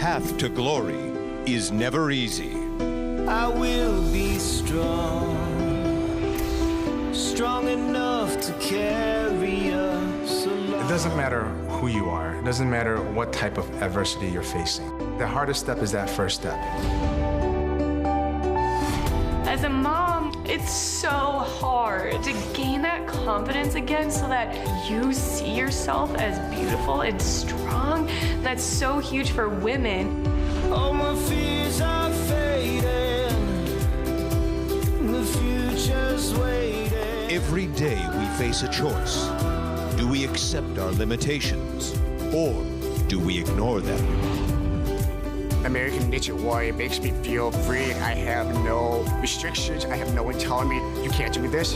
path to glory is never easy. I will be strong, strong enough to carry us along. It doesn't matter who you are. It doesn't matter what type of adversity you're facing. The hardest step is that first step. As a mom, it's so hard to gain that confidence again so that you see yourself as beautiful and strong. That's so huge for women. All my fears are fading, the future's waiting. Every day we face a choice. Do we accept our limitations, or do we ignore them? American Ninja Warrior makes me feel free. I have no restrictions. I have no one telling me, you can't do this.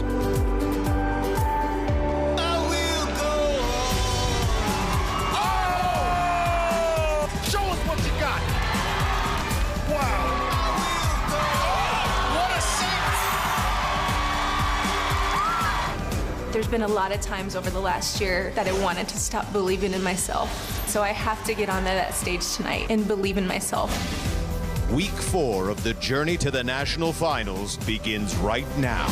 Show us what you got. Wow. What a save. There's been a lot of times over the last year that I wanted to stop believing in myself. So I have to get onto that stage tonight and believe in myself. Week 4 of the journey to the national finals begins right now.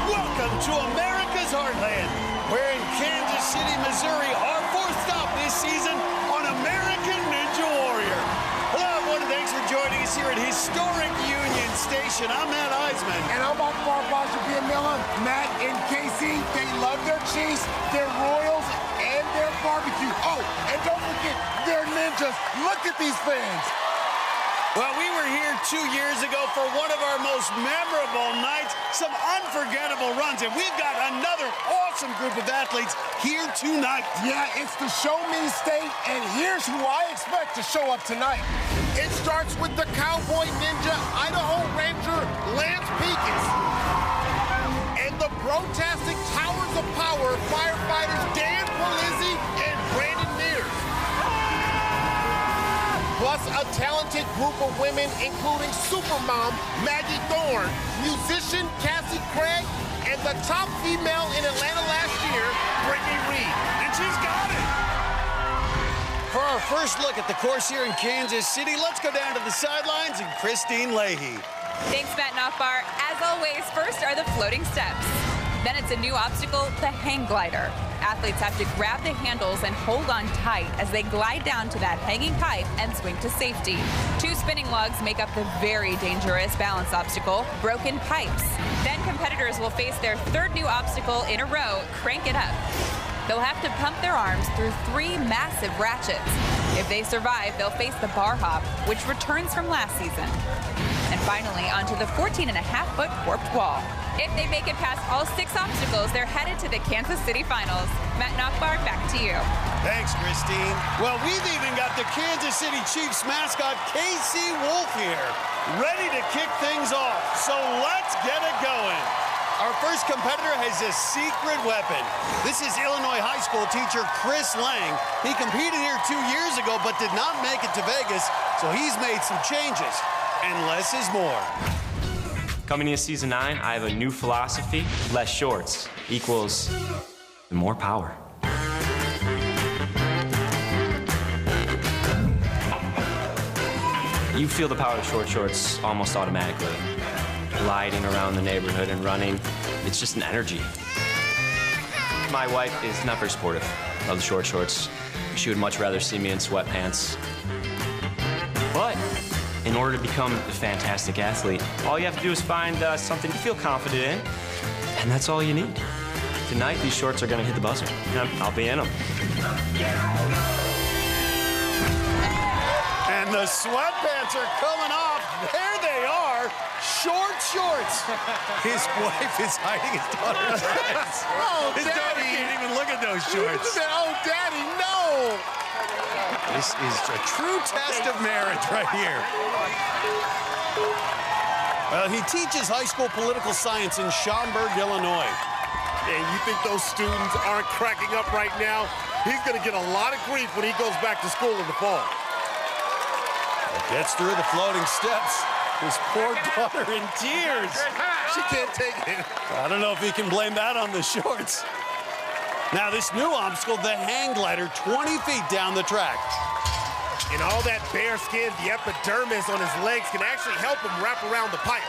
Welcome to America's Heartland. We're in Kansas City, Missouri, our 4th stop this season on American Ninja Warrior. Hello, everyone. Thanks for joining us here at historic Union Station. I'm Matt Eisman. And I'm on Bar Miller. Matt and Casey, they love their cheese, their Royals, and their barbecue. Oh, and don't forget, they're ninjas. Look at these fans. Well, we were here 2 years ago for one of our most memorable nights, some unforgettable runs, and we've got another awesome group of athletes here tonight. Yeah, it's the Show Me State, and here's who I expect to show up tonight. It starts with the Cowboy Ninja, Idaho Ranger, Lance Peakus. And the Brotastic Towers of Power firefighters Dan Polizzi and Brandon Mears. Plus a talented group of women, including supermom Maggie Thorne, musician Cassie Craig, and the top female in Atlanta last year, Brittany Reed. And she's got it. For our first look at the course here in Kansas City, let's go down to the sidelines and Christine Leahy. Thanks, Matt Nochbar. As always, first are the floating steps. Then it's a new obstacle, the hang glider. Athletes have to grab the handles and hold on tight as they glide down to that hanging pipe and swing to safety. 2 spinning lugs make up the very dangerous balance obstacle, broken pipes. Then competitors will face their 3rd new obstacle in a row, crank it up. They'll have to pump their arms through 3 massive ratchets. If they survive, they'll face the bar hop, which returns from last season. And finally, onto the 14.5-foot warped wall. If they make it past all 6 obstacles, they're headed to the Kansas City Finals. Matt Nochbar, back to you. Thanks, Christine. Well, we've even got the Kansas City Chiefs mascot, KC Wolf, here, ready to kick things off. So let's get it going. Our first competitor has a secret weapon. This is Illinois high school teacher Chris Lang. He competed here 2 years ago, but did not make it to Vegas, so he's made some changes. And less is more. Coming into season 9, I have a new philosophy. Less shorts equals more power. You feel the power of short shorts almost automatically. Gliding around the neighborhood and running, it's just an energy. My wife is not very sportive of the short shorts. She would much rather see me in sweatpants. But in order to become a fantastic athlete, all you have to do is find something to feel confident in, and that's all you need. Tonight, these shorts are gonna hit the buzzer. I'll be in them. And the sweatpants are coming off. There they are, short shorts. His wife is hiding his daughter's eyes. Oh, his daughter Daddy. can't even look at those shorts. Oh, Daddy, no! This is a true test of marriage right here. Well, he teaches high school political science in Schaumburg, Illinois. And you think those students aren't cracking up right now? He's going to get a lot of grief when he goes back to school in the fall. Gets through the floating steps. His poor daughter in tears. She can't take it. I don't know if he can blame that on the shorts. Now this new obstacle, the hang glider, 20 feet down the track. And all that bare skin, the epidermis on his legs can actually help him wrap around the pipe.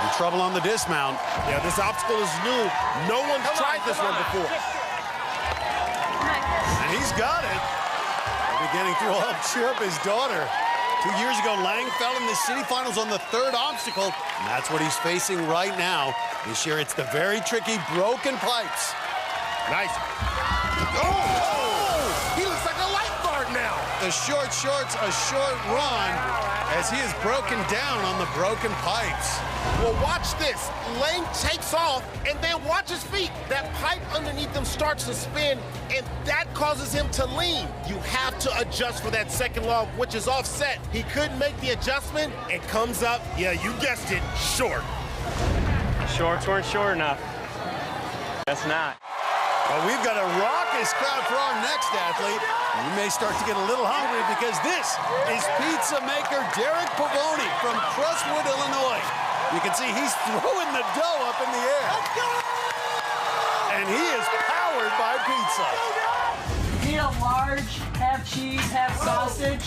In trouble on the dismount. Yeah, this obstacle is new. No one's tried this one before. And he's got it. Beginning to help cheer up his daughter. 2 years ago, Lang fell in the city finals on the third obstacle, and that's what he's facing right now. This year, it's the very tricky broken pipes. Nice. Oh! He looks like a lifeguard now. The short shorts, a short run, as he is broken down on the broken pipes. Well, watch this. Lang takes off, and then watch his feet. That pipe underneath him starts to spin, and that causes him to lean. You have to adjust for that second law, which is offset. He couldn't make the adjustment. It comes up, yeah, you guessed it, short. Shorts weren't short enough. Guess not. Well, we've got a raucous crowd for our next athlete. You may start to get a little hungry because this is pizza maker Derek Pavoni from Crestwood, Illinois. You can see he's throwing the dough up in the air. And he is powered by pizza. Need a large, half cheese, half sausage.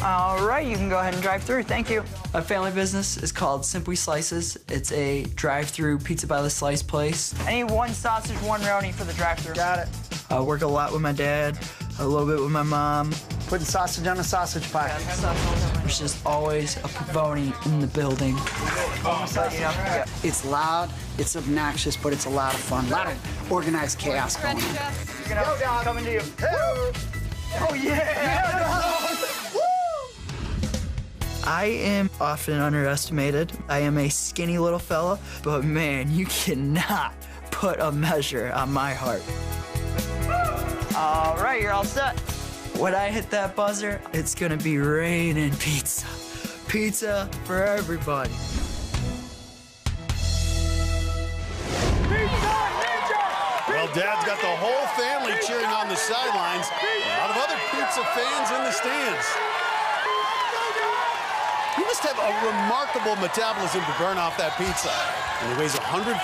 All right, you can go ahead and drive through. Thank you. My family business is called Simply Slices. It's a drive-through pizza by the slice place. I need one sausage, one roni for the drive-through. Got it. I work a lot with my dad, a little bit with my mom. Putting sausage on a sausage pie. There's just always a Pavoni in the building. It's loud, it's obnoxious, but it's a lot of fun. A lot of organized chaos going on. Coming to you. Oh, yeah! I am often underestimated. I am a skinny little fella, but man, you cannot put a measure on my heart. All right, you're all set. When I hit that buzzer, it's gonna be raining pizza. Pizza for everybody. Well, Dad's got the whole family cheering on the sidelines. A lot of other pizza fans in the stands. He must have a remarkable metabolism to burn off that pizza. And he weighs 145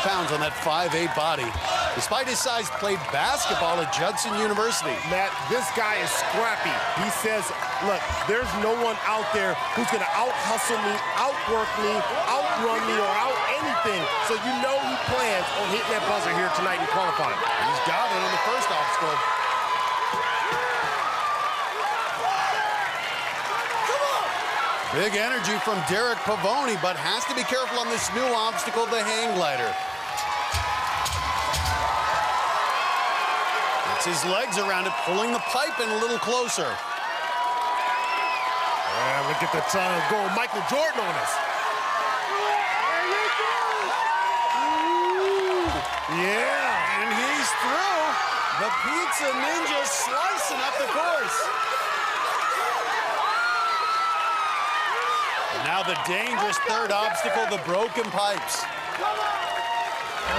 pounds on that 5'8" body. Despite his size, played basketball at Judson University. Matt, this guy is scrappy. He says, look, there's no one out there who's going to out-hustle me, outwork me, outrun me, or out anything. So you know he plans on hitting that buzzer here tonight in qualifying. He's got it on the first obstacle. Big energy from Derek Pavoni, but has to be careful on this new obstacle, the hang glider. Gets his legs around it, pulling the pipe in a little closer. Yeah, look at the tongue going Michael Jordan on us. Yeah, and he's through. The Pizza Ninja slicing up the course. Now the dangerous third obstacle, the broken pipes.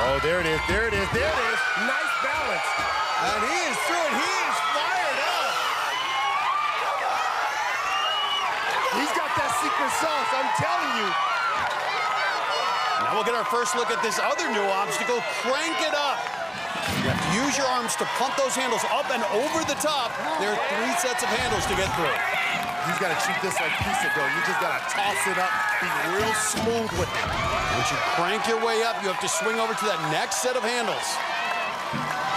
Oh, there it is, there it is, there it is. Nice balance. And he is through it, he is fired up. He's got that secret sauce, I'm telling you. Now we'll get our first look at this other new obstacle, crank it up. You have to use your arms to pump those handles up and over the top. There are 3 sets of handles to get through. He's got to treat this like pizza dough. You just got to toss it up, be real smooth with it. Once you crank your way up, you have to swing over to that next set of handles.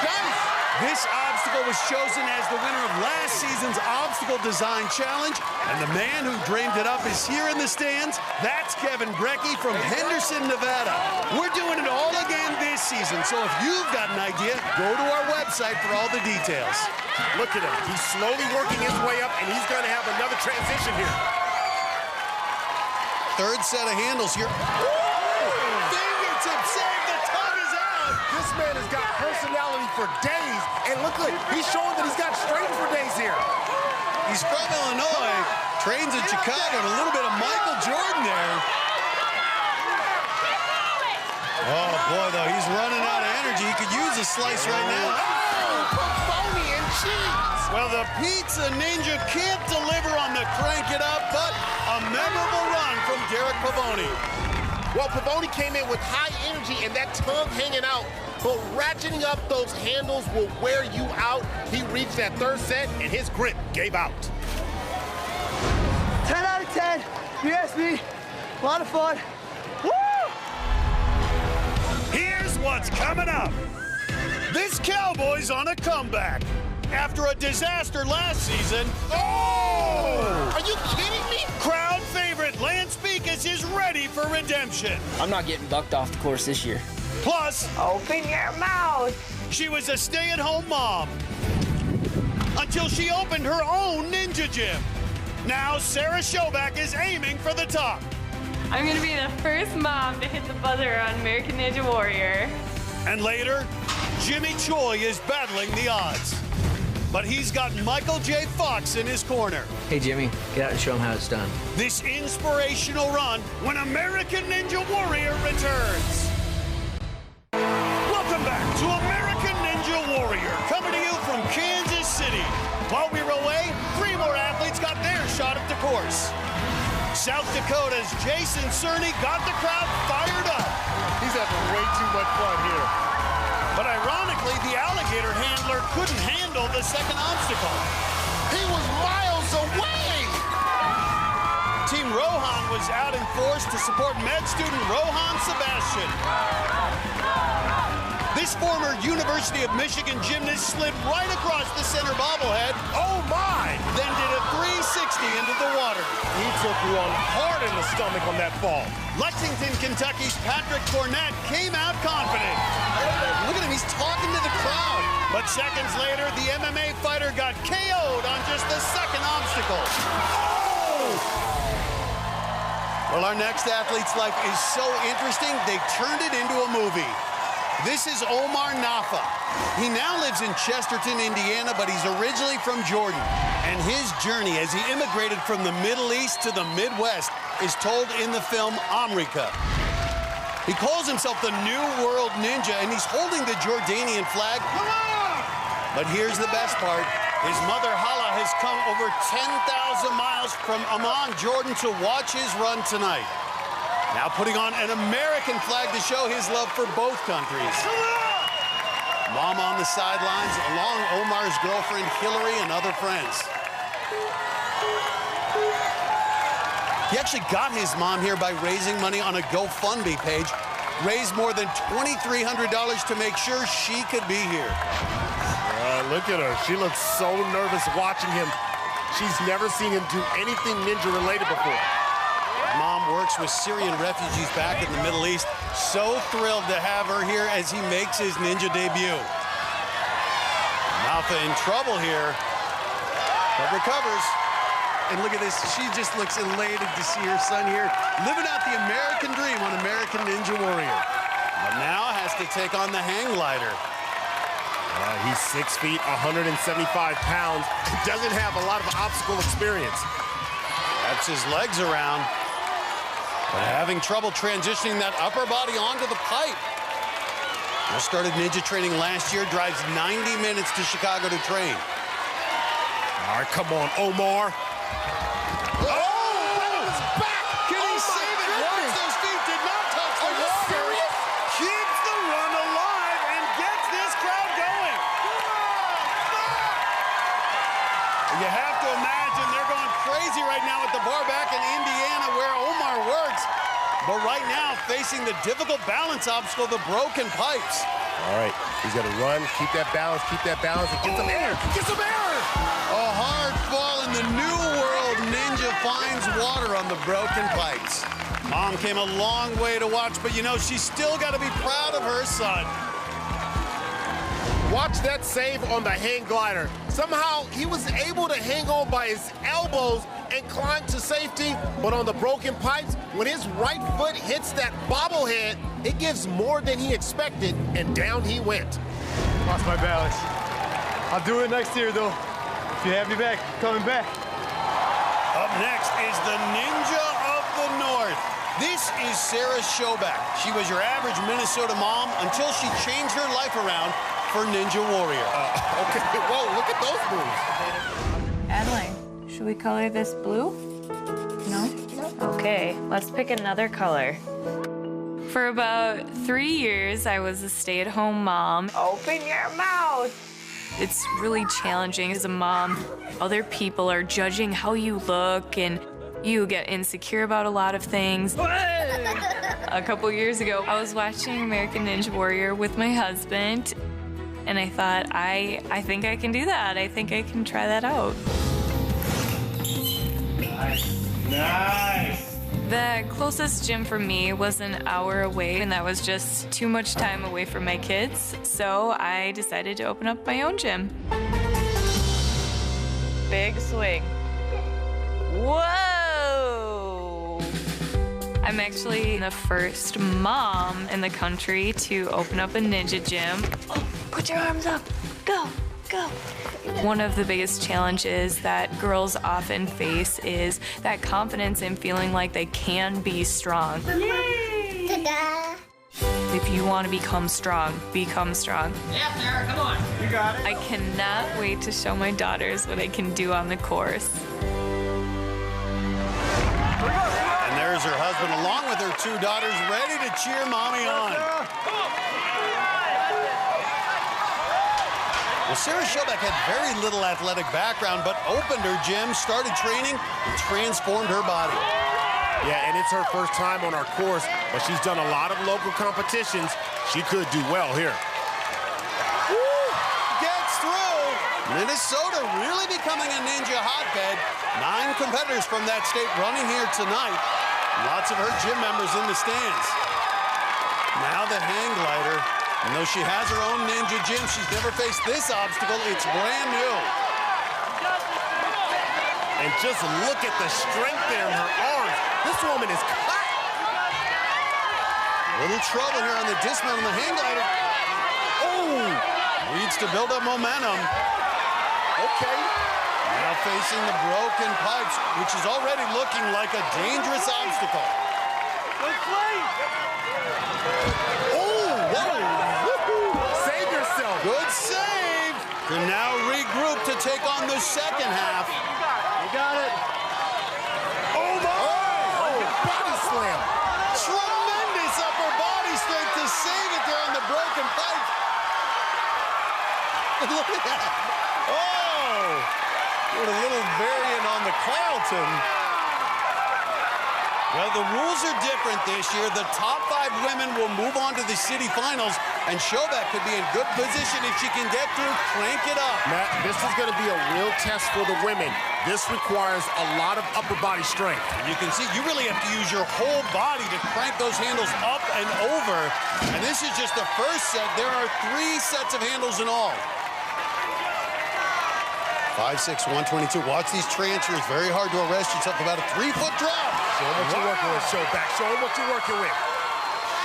Nice! This obstacle was chosen as the winner of last season's Obstacle Design Challenge, and the man who dreamed it up is here in the stands. That's Kevin Brecky from Henderson, Nevada. We're doing it all again this season, so if you've got an idea, go to our website for all the details. Look at him. He's slowly working his way up, and he's going to have another transition here. Third set of handles here. Fingertip save, the tongue is out. This man has got personality for days, and look, he's showing that he's got strength for days here. He's from Illinois, trains in Chicago, and a little bit of Michael Jordan there. Oh, boy, though, he's running out of energy. He could use a slice right now. Pavoni and cheese. Well, the Pizza Ninja can't deliver on the crank it up, but a memorable run from Derek Pavoni. Well, Pavoni came in with high energy and that tongue hanging out. but ratcheting up those handles will wear you out. He reached that third set, and his grip gave out. 10 out of 10. You asked me. A lot of fun. Woo! Here's what's coming up. This Cowboy's on a comeback. After a disaster last season, Are you kidding me? crowd favorite Lance Pekus is ready for redemption. I'm not getting bucked off the course this year. Plus, Open your mouth. she was a stay-at-home mom until she opened her own ninja gym. Now Sarah Schoback is aiming for the top. I'm gonna be the first mom to hit the buzzer on American Ninja Warrior. And later, Jimmy Choi is battling the odds. But he's got Michael J. Fox in his corner. Hey, Jimmy, get out and show him how it's done. This inspirational run when American Ninja Warrior returns. Welcome back to American Ninja Warrior, coming to you from Kansas City. While we were away, 3 more athletes got their shot at the course. South Dakota's Jason Cerny got the crowd fired up. He's having way too much fun here. But ironically, the alligator handler couldn't handle the second obstacle. He was miles away. Team Rohan was out in force to support med student Rohan Sebastian. This former University of Michigan gymnast slid right across the center bobblehead. Oh my! Then did a 360 into the water. He took one hard in the stomach on that fall. Lexington, Kentucky's Patrick Cornett came out confident. Look at him, he's talking to the crowd. But seconds later, the MMA fighter got KO'd on just the second obstacle. Oh! Well, our next athlete's life is so interesting, they turned it into a movie. This is Omar Nafa. He now lives in Chesterton, Indiana, but he's originally from Jordan. And his journey as he immigrated from the Middle East to the Midwest is told in the film Amrika. He calls himself the New World Ninja, and he's holding the Jordanian flag. But here's the best part. His mother, Hala, has come over 10,000 miles from Amman, Jordan, to watch his run tonight. Now putting on an American flag to show his love for both countries. Mom on the sidelines, along Omar's girlfriend, Hillary, and other friends. He actually got his mom here by raising money on a GoFundMe page. Raised more than $2,300 to make sure she could be here. Look at her. She looks so nervous watching him. She's never seen him do anything ninja-related before. Mom works with Syrian refugees back in the Middle East. So thrilled to have her here as he makes his ninja debut. Nafa in trouble here, but recovers. And look at this, she just looks elated to see her son here, living out the American dream on American Ninja Warrior. But now has to take on the hang glider. He's 6 feet, 175 pounds. Doesn't have a lot of obstacle experience. Wraps his legs around. But having trouble transitioning that upper body onto the pipe. Just started ninja training last year, drives 90 minutes to Chicago to train. All right, come on, Omar. Oh, his back! Can he save it? Watch, those feet did not touch the water. Are you serious? Keeps the run alive and gets this crowd going. You have to imagine they're going crazy right now at the bar back in Indiana where Omar works. But right now, facing the difficult balance obstacle, the broken pipes. All right, he's got to run, keep that balance, and get some air. Get some air! A hard fall, and the New World Ninja finds water on the broken pipes. Mom came a long way to watch, but you know, she's still got to be proud of her son. Watch that save on the hang glider. Somehow, he was able to hang on by his elbows and climb to safety, but on the broken pipes, when his right foot hits that bobblehead, it gives more than he expected, and down he went. Lost my balance. I'll do it next year, though. If you have me back, coming back. Up next is the Ninja of the North. This is Sarah Schoback. She was your average Minnesota mom until she changed her life around for Ninja Warrior. Okay, whoa, look at those moves. Adeline, should we color this blue? No? Okay, let's pick another color. For about 3 years, I was a stay-at-home mom. Open your mouth. It's really challenging as a mom. Other people are judging how you look, and you get insecure about a lot of things. A couple years ago, I was watching American Ninja Warrior with my husband, and I thought, I think I can do that. I think I can try that out. Nice. The closest gym for me was an hour away, and that was just too much time away from my kids, so I decided to open up my own gym. Big swing. Whoa! I'm actually the first mom in the country to open up a ninja gym. Oh, put your arms up. Go, go. One of the biggest challenges that girls often face is that confidence in feeling like they can be strong. Yay! Ta-da! If you want to become strong, become strong. Yeah, Sarah, come on. You got it. I cannot wait to show my daughters what I can do on the course. And there's her husband along with her 2 daughters ready to cheer mommy on. Well, Sarah Schobeck had very little athletic background, but opened her gym, started training, and transformed her body. Yeah, and it's her first time on our course, but she's done a lot of local competitions. She could do well here. Woo! Gets through. Minnesota really becoming a ninja hotbed. 9 competitors from that state running here tonight. Lots of her gym members in the stands. Now the hang glider. And though she has her own ninja gym, she's never faced this obstacle. It's brand new. And just look at the strength there in her arms. This woman is cut. Little trouble here on the dismount on the hang glider. Oh! Needs to build up momentum. Okay. Now facing the broken pipes, which is already looking like a dangerous obstacle. Good save. Can now regroup to take on the second half. You got it. Oh, my! Oh, body slam. Tremendous upper body strength to save it there on the broken pipe. Look at that. Oh! What a little variant on the Carlton. Well, the rules are different this year. The top 5 women will move on to the city finals, and Schobeck could be in good position if she can get through, crank it up. Matt, this is going to be a real test for the women. This requires a lot of upper body strength. You can see you really have to use your whole body to crank those handles up and over. And this is just the first set. There are 3 sets of handles in all. 5'6", 122. Watch these transfers. Very hard to arrest yourself. About a 3-foot drop. Show them what you're working with, Schobeck. Show them what you're working with.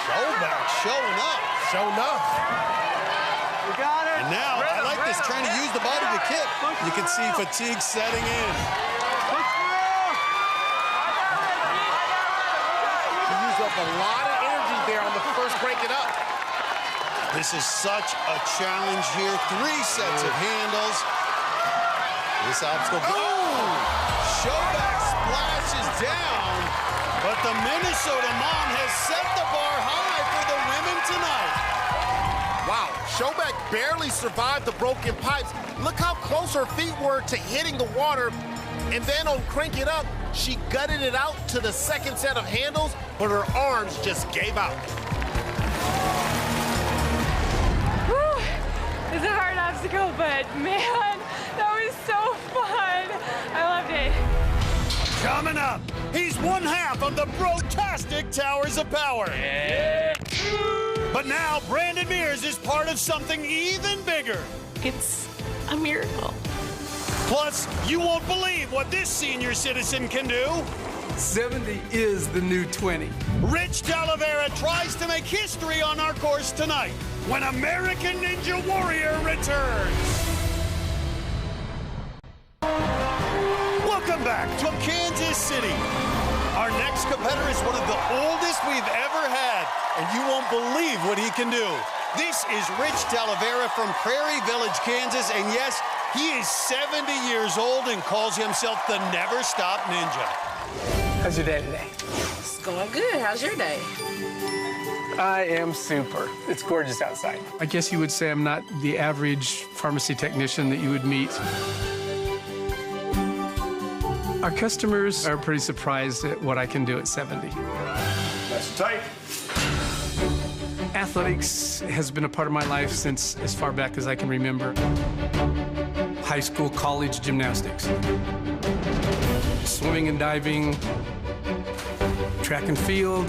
Schobeck showing up. Showing up. You got it. And now, I like this, trying to use the body to kick. You can see fatigue setting in. She used up a lot of energy there on the first crank it up. This is such a challenge here. 3 sets of handles. This obstacle. Oh! Schobeck splashes down, but the Minnesota mom has set the bar high for the women tonight. Wow, Schobeck barely survived the broken pipes. Look how close her feet were to hitting the water. And then on Crank It Up, she gutted it out to the second set of handles, but her arms just gave out. Whew. It's a hard obstacle, but man, that was so fun. I loved it. Coming up, he's one half of the Brotastic Towers of Power. Yeah. But now, Brandon Mears is part of something even bigger. It's a miracle. Plus, you won't believe what this senior citizen can do. 70 is the new 20. Rich Talavera tries to make history on our course tonight when American Ninja Warrior returns. Welcome back to Kansas City. Our next competitor is one of the oldest we've ever had, and you won't believe what he can do. This is Rich Talavera from Prairie Village, Kansas, and yes, he is 70 years old and calls himself the Never Stop Ninja. How's your day today? It's going good. How's your day? I am super. It's gorgeous outside. I guess you would say I'm not the average pharmacy technician that you would meet. Our customers are pretty surprised at what I can do at 70. Nice and tight. Athletics has been a part of my life since as far back as I can remember. High school, college gymnastics. Swimming and diving, track and field.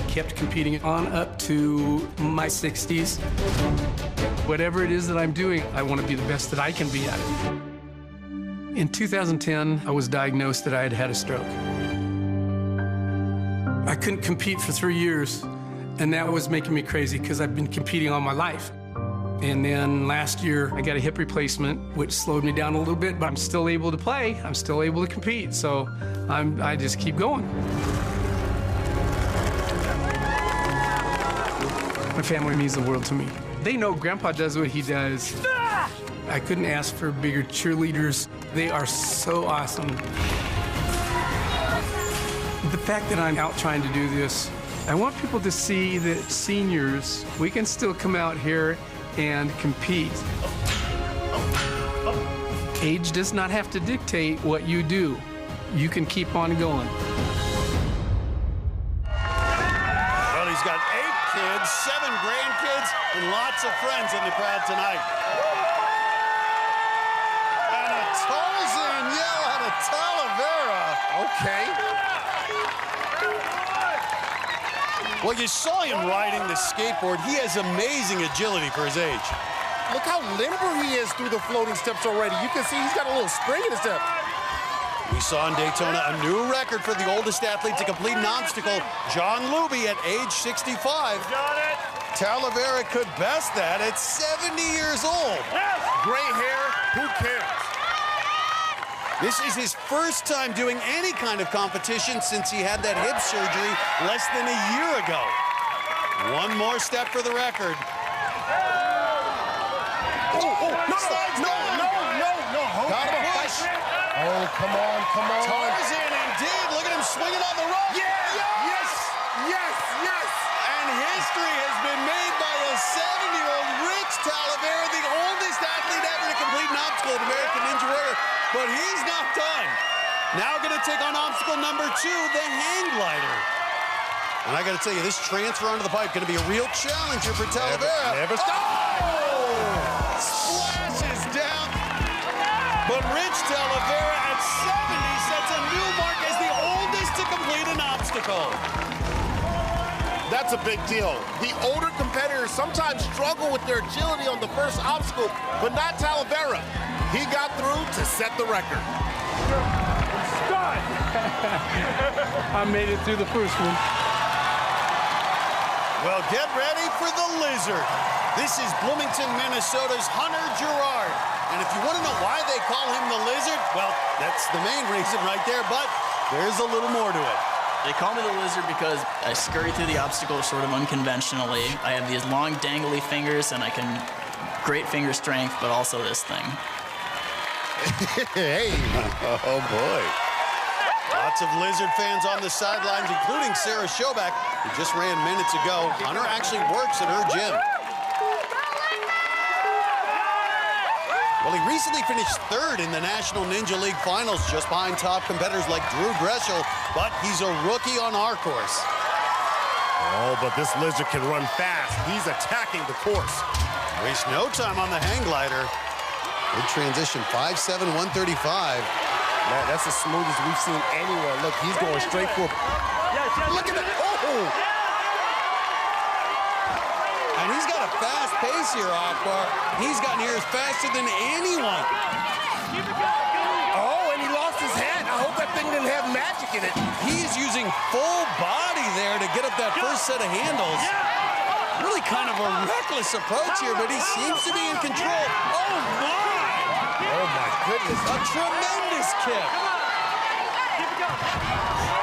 Kept competing on up to my 60s. Whatever it is that I'm doing, I want to be the best that I can be at it. In 2010, I was diagnosed that I had had a stroke. I couldn't compete for 3 years, and that was making me crazy because I've been competing all my life. And then last year, I got a hip replacement, which slowed me down a little bit, but I'm still able to play. I'm still able to compete, so I just keep going. My family means the world to me. They know Grandpa does what he does. I couldn't ask for bigger cheerleaders. They are so awesome. The fact that I'm out trying to do this, I want people to see that seniors, we can still come out here and compete. Age does not have to dictate what you do. You can keep on going. Well, he's got 8 kids, 7 grandkids, and lots of friends in the crowd tonight. And a Tarzan yell out of Talavera. Okay. Well, you saw him riding the skateboard. He has amazing agility for his age. Look how limber he is through the floating steps already. You can see he's got a little spring in his step. We saw in Daytona a new record for the oldest athlete to complete an obstacle, John Luby at age 65. Got it. Talavera could best that at 70 years old. Yes. Gray hair, who cares? This is his first time doing any kind of competition since he had that hip surgery less than a year ago. One more step for the record. No. Gotta push. Oh, come on. Tarzan indeed. Look at him swinging on the rope. Yes. And history has been made by a 70-year-old Rich Talavera, the oldest athlete ever to complete an obstacle at American Ninja Warrior. But he's not done. Now going to take on obstacle number 2, the hang glider. And I got to tell you, this transfer onto the pipe going to be a real challenger for Talavera. Never stop. Splashes down. But Rich Talavera at 70 sets a new mark as the oldest to complete an obstacle. That's a big deal. The older competitors sometimes struggle with their agility on the first obstacle, but not Talavera. He got through to set the record. Start. I made it through the first one. Well, get ready for the Lizard. This is Bloomington, Minnesota's Hunter Girard. And if you want to know why they call him the Lizard, well, that's the main reason right there, but there's a little more to it. They call me the Lizard because I scurry through the obstacle sort of unconventionally. I have these long, dangly fingers, and I can great finger strength, but also this thing. Hey. Oh, boy. Lots of Lizard fans on the sidelines, including Sarah Schoback, who just ran minutes ago. Hunter actually works at her gym. Well, he recently finished 3rd in the National Ninja League Finals, just behind top competitors like Drew Greshel, but he's a rookie on our course. Oh, but this Lizard can run fast. He's attacking the course. Waste no time on the hang glider. Good transition, 5'7", 135. Man, that's the smoothest we've seen anywhere. Look, he's going straight for... Look at that. Oh! And he's got a fast pace here, Akbar. He's gotten here faster than anyone. Oh, and he lost his head. I hope that thing didn't have magic in it. He's using full body there to get up that first set of handles. Really kind of a reckless approach here, but he seems to be in control. Oh, my! Oh, my goodness. A tremendous kick.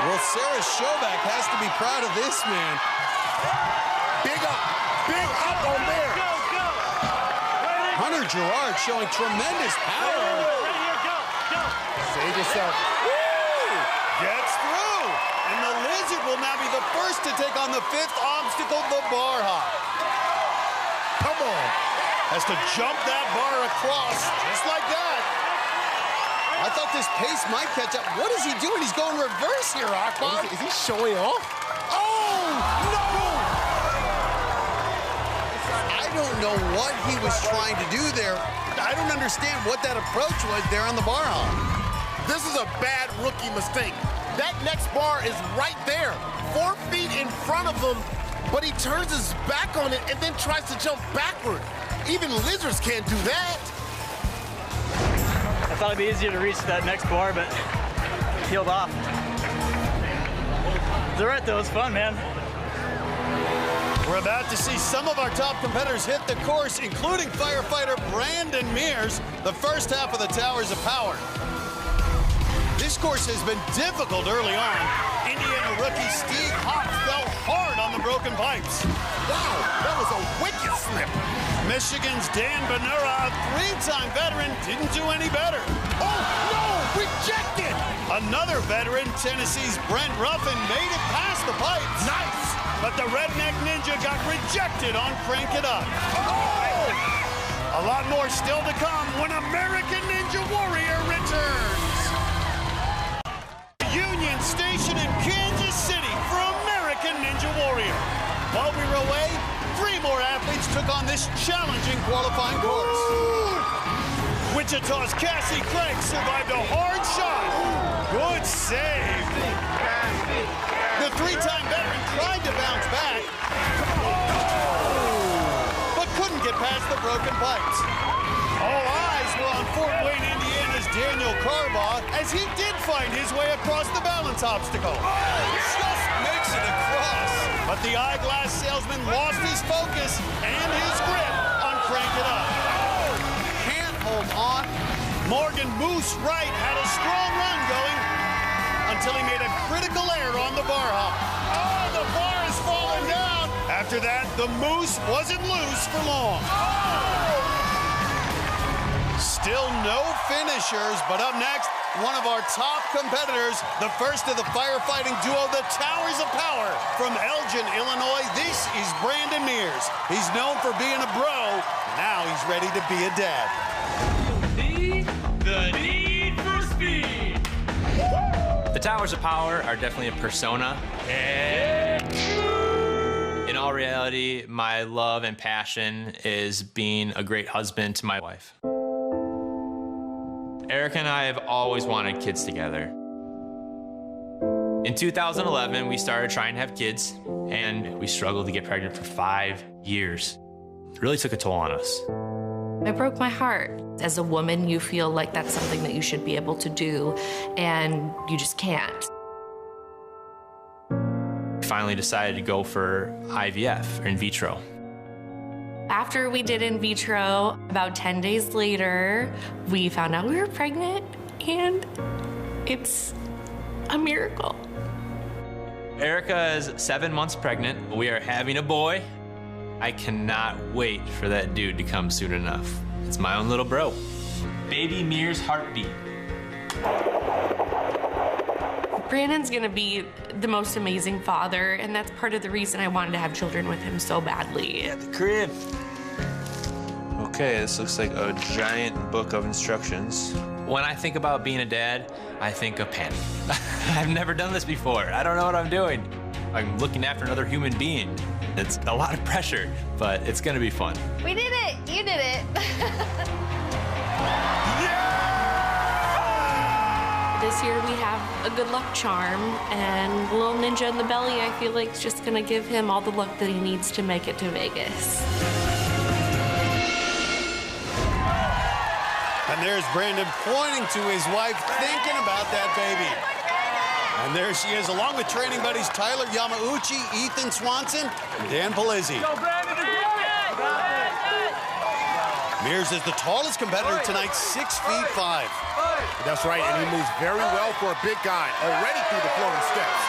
Well, Sarah Schoback has to be proud of this man. Big up on there. Hunter Girard showing tremendous power. Save yourself. Woo! Gets through. And the Lizard will now be the first to take on the 5th obstacle, the bar hop. Come on. Has to jump that bar across, just like that. I thought this pace might catch up. What is he doing? He's going reverse here, Akbar. Is he showing off? Oh, no! I don't know what he was trying to do there. I don't understand what that approach was there on the bar hop. This is a bad rookie mistake. That next bar is right there, 4 feet in front of him, but he turns his back on it and then tries to jump backward. Even lizards can't do that. I thought it'd be easier to reach that next bar, but peeled off. It's all right, though. It's fun, man. We're about to see some of our top competitors hit the course, including firefighter Brandon Mears, the first half of the Towers of Power. This course has been difficult early on. Indiana rookie Steve Hopps fell hard on the broken pipes. Wow, that was a wicked slip. Michigan's Dan Benura, a 3-time veteran, didn't do any better. Oh, no, rejected. Another veteran, Tennessee's Brent Ruffin, made it past the pipes. Nice. But the Redneck Ninja got rejected on Crank It Up. Oh! A lot more still to come when American Ninja Warrior returns. Union Station in Kansas City for American Ninja Warrior. While we were away, 3 more athletes took on this challenging qualifying course. Wichita's Cassie Craig survived a hard shot. Good save. The 3-time veteran tried to bounce back, but couldn't get past the broken pipes. All eyes were on Fort Wayne, Indiana's Daniel Carbaugh, as he did find his way across the balance obstacle. Just makes it across. But the eyeglass salesman lost his focus and his grip on Crank It Up. Can't hold on. Morgan Moose Wright had a strong run going until he made a critical error on the bar hop. Oh, the bar is falling down. After that, the Moose wasn't loose for long. Still no finishers, but up next, one of our top competitors, the first of the firefighting duo, the Towers of Power. From Elgin, Illinois, this is Brandon Mears. He's known for being a bro. Now he's ready to be a dad. The need for speed. The Towers of Power are definitely a persona. In all reality, my love and passion is being a great husband to my wife. Erica and I have always wanted kids together. In 2011, we started trying to have kids, and we struggled to get pregnant for 5 years. It really took a toll on us. It broke my heart. As a woman, you feel like that's something that you should be able to do, and you just can't. We finally decided to go for IVF, or in vitro. After we did in vitro, about 10 days later, we found out we were pregnant, and it's a miracle. Erica is 7 months pregnant. We are having a boy. I cannot wait for that dude to come soon enough. It's my own little bro. Baby Mears heartbeat. Brandon's gonna be the most amazing father, and that's part of the reason I wanted to have children with him so badly. At the crib. Okay, this looks like a giant book of instructions. When I think about being a dad, I think of panic. I've never done this before. I don't know what I'm doing. I'm looking after another human being. It's a lot of pressure, but it's gonna be fun. We did it! You did it! This year we have a good luck charm, and the little ninja in the belly, I feel like, is just gonna give him all the luck that he needs to make it to Vegas. And there's Brandon pointing to his wife, thinking about that baby. And there she is, along with training buddies Tyler Yamauchi, Ethan Swanson, and Dan Polizzi. Mears is the tallest competitor tonight, 6'5". That's right, and he moves very well for a big guy, already through the floating steps.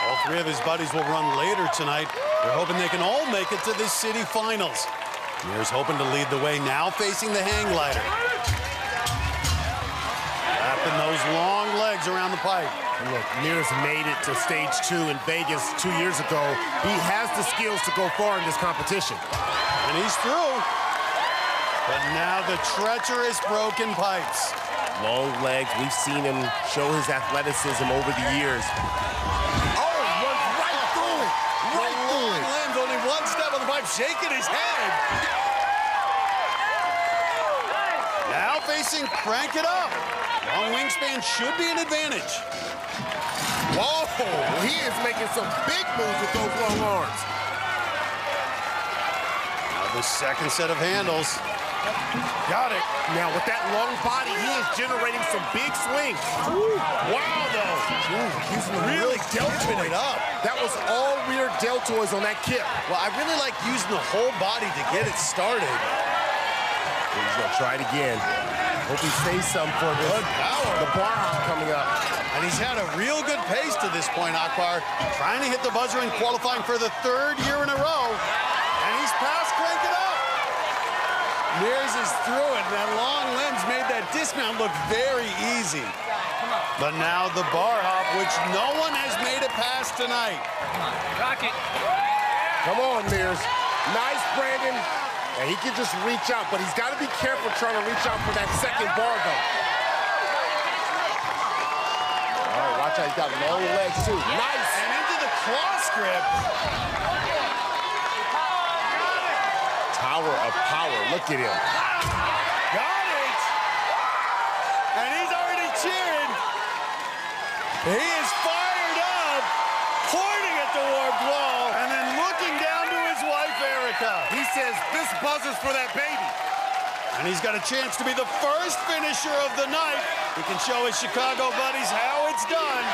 All 3 of his buddies will run later tonight. They're hoping they can all make it to this city finals. Mears hoping to lead the way now, facing the hang glider. Wrapping those long legs legs around the pipe. And look, Mears made it to stage 2 in Vegas 2 years ago. He has the skills to go far in this competition. And he's through. But now the treacherous broken pipes. Long legs, we've seen him show his athleticism over the years. Oh, runs right through it. Right through it. Limbs, only one step on the pipe, shaking his head. Now facing Crank It Up. Long wingspan should be an advantage. Whoa, he is making some big moves with those long arms. Now the second set of handles. Got it. Now with that long body, he is generating some big swings. Ooh. Wow, though. Ooh, he's really deltoid. It up. That was all rear deltoids on that kick. Well, I really like using the whole body to get it started. He's gonna try it again. Hope he saves some for this. Good power. The bar hop coming up. And he's had a real good pace to this point, Akbar. Trying to hit the buzzer in qualifying for the 3rd year in a row. And he's past Crank It Up. Mears is through it. That long limbs made that dismount look very easy. But now the bar hop, which no one has made it past tonight. Come on, rock it. Come on, Mears. Nice, Brandon. And he can just reach out, but he's got to be careful trying to reach out for that second bar, though. All right, watch out. He's got long legs, too. Nice. And into the cross grip. Tower of power. Look at him. Got it. And he's already cheering. He is fired up, pointing at the warped wall, and then looking down to his wife, Erica. He says, this buzzer's for that baby. And he's got a chance to be the first finisher of the night. He can show his Chicago buddies how it's done.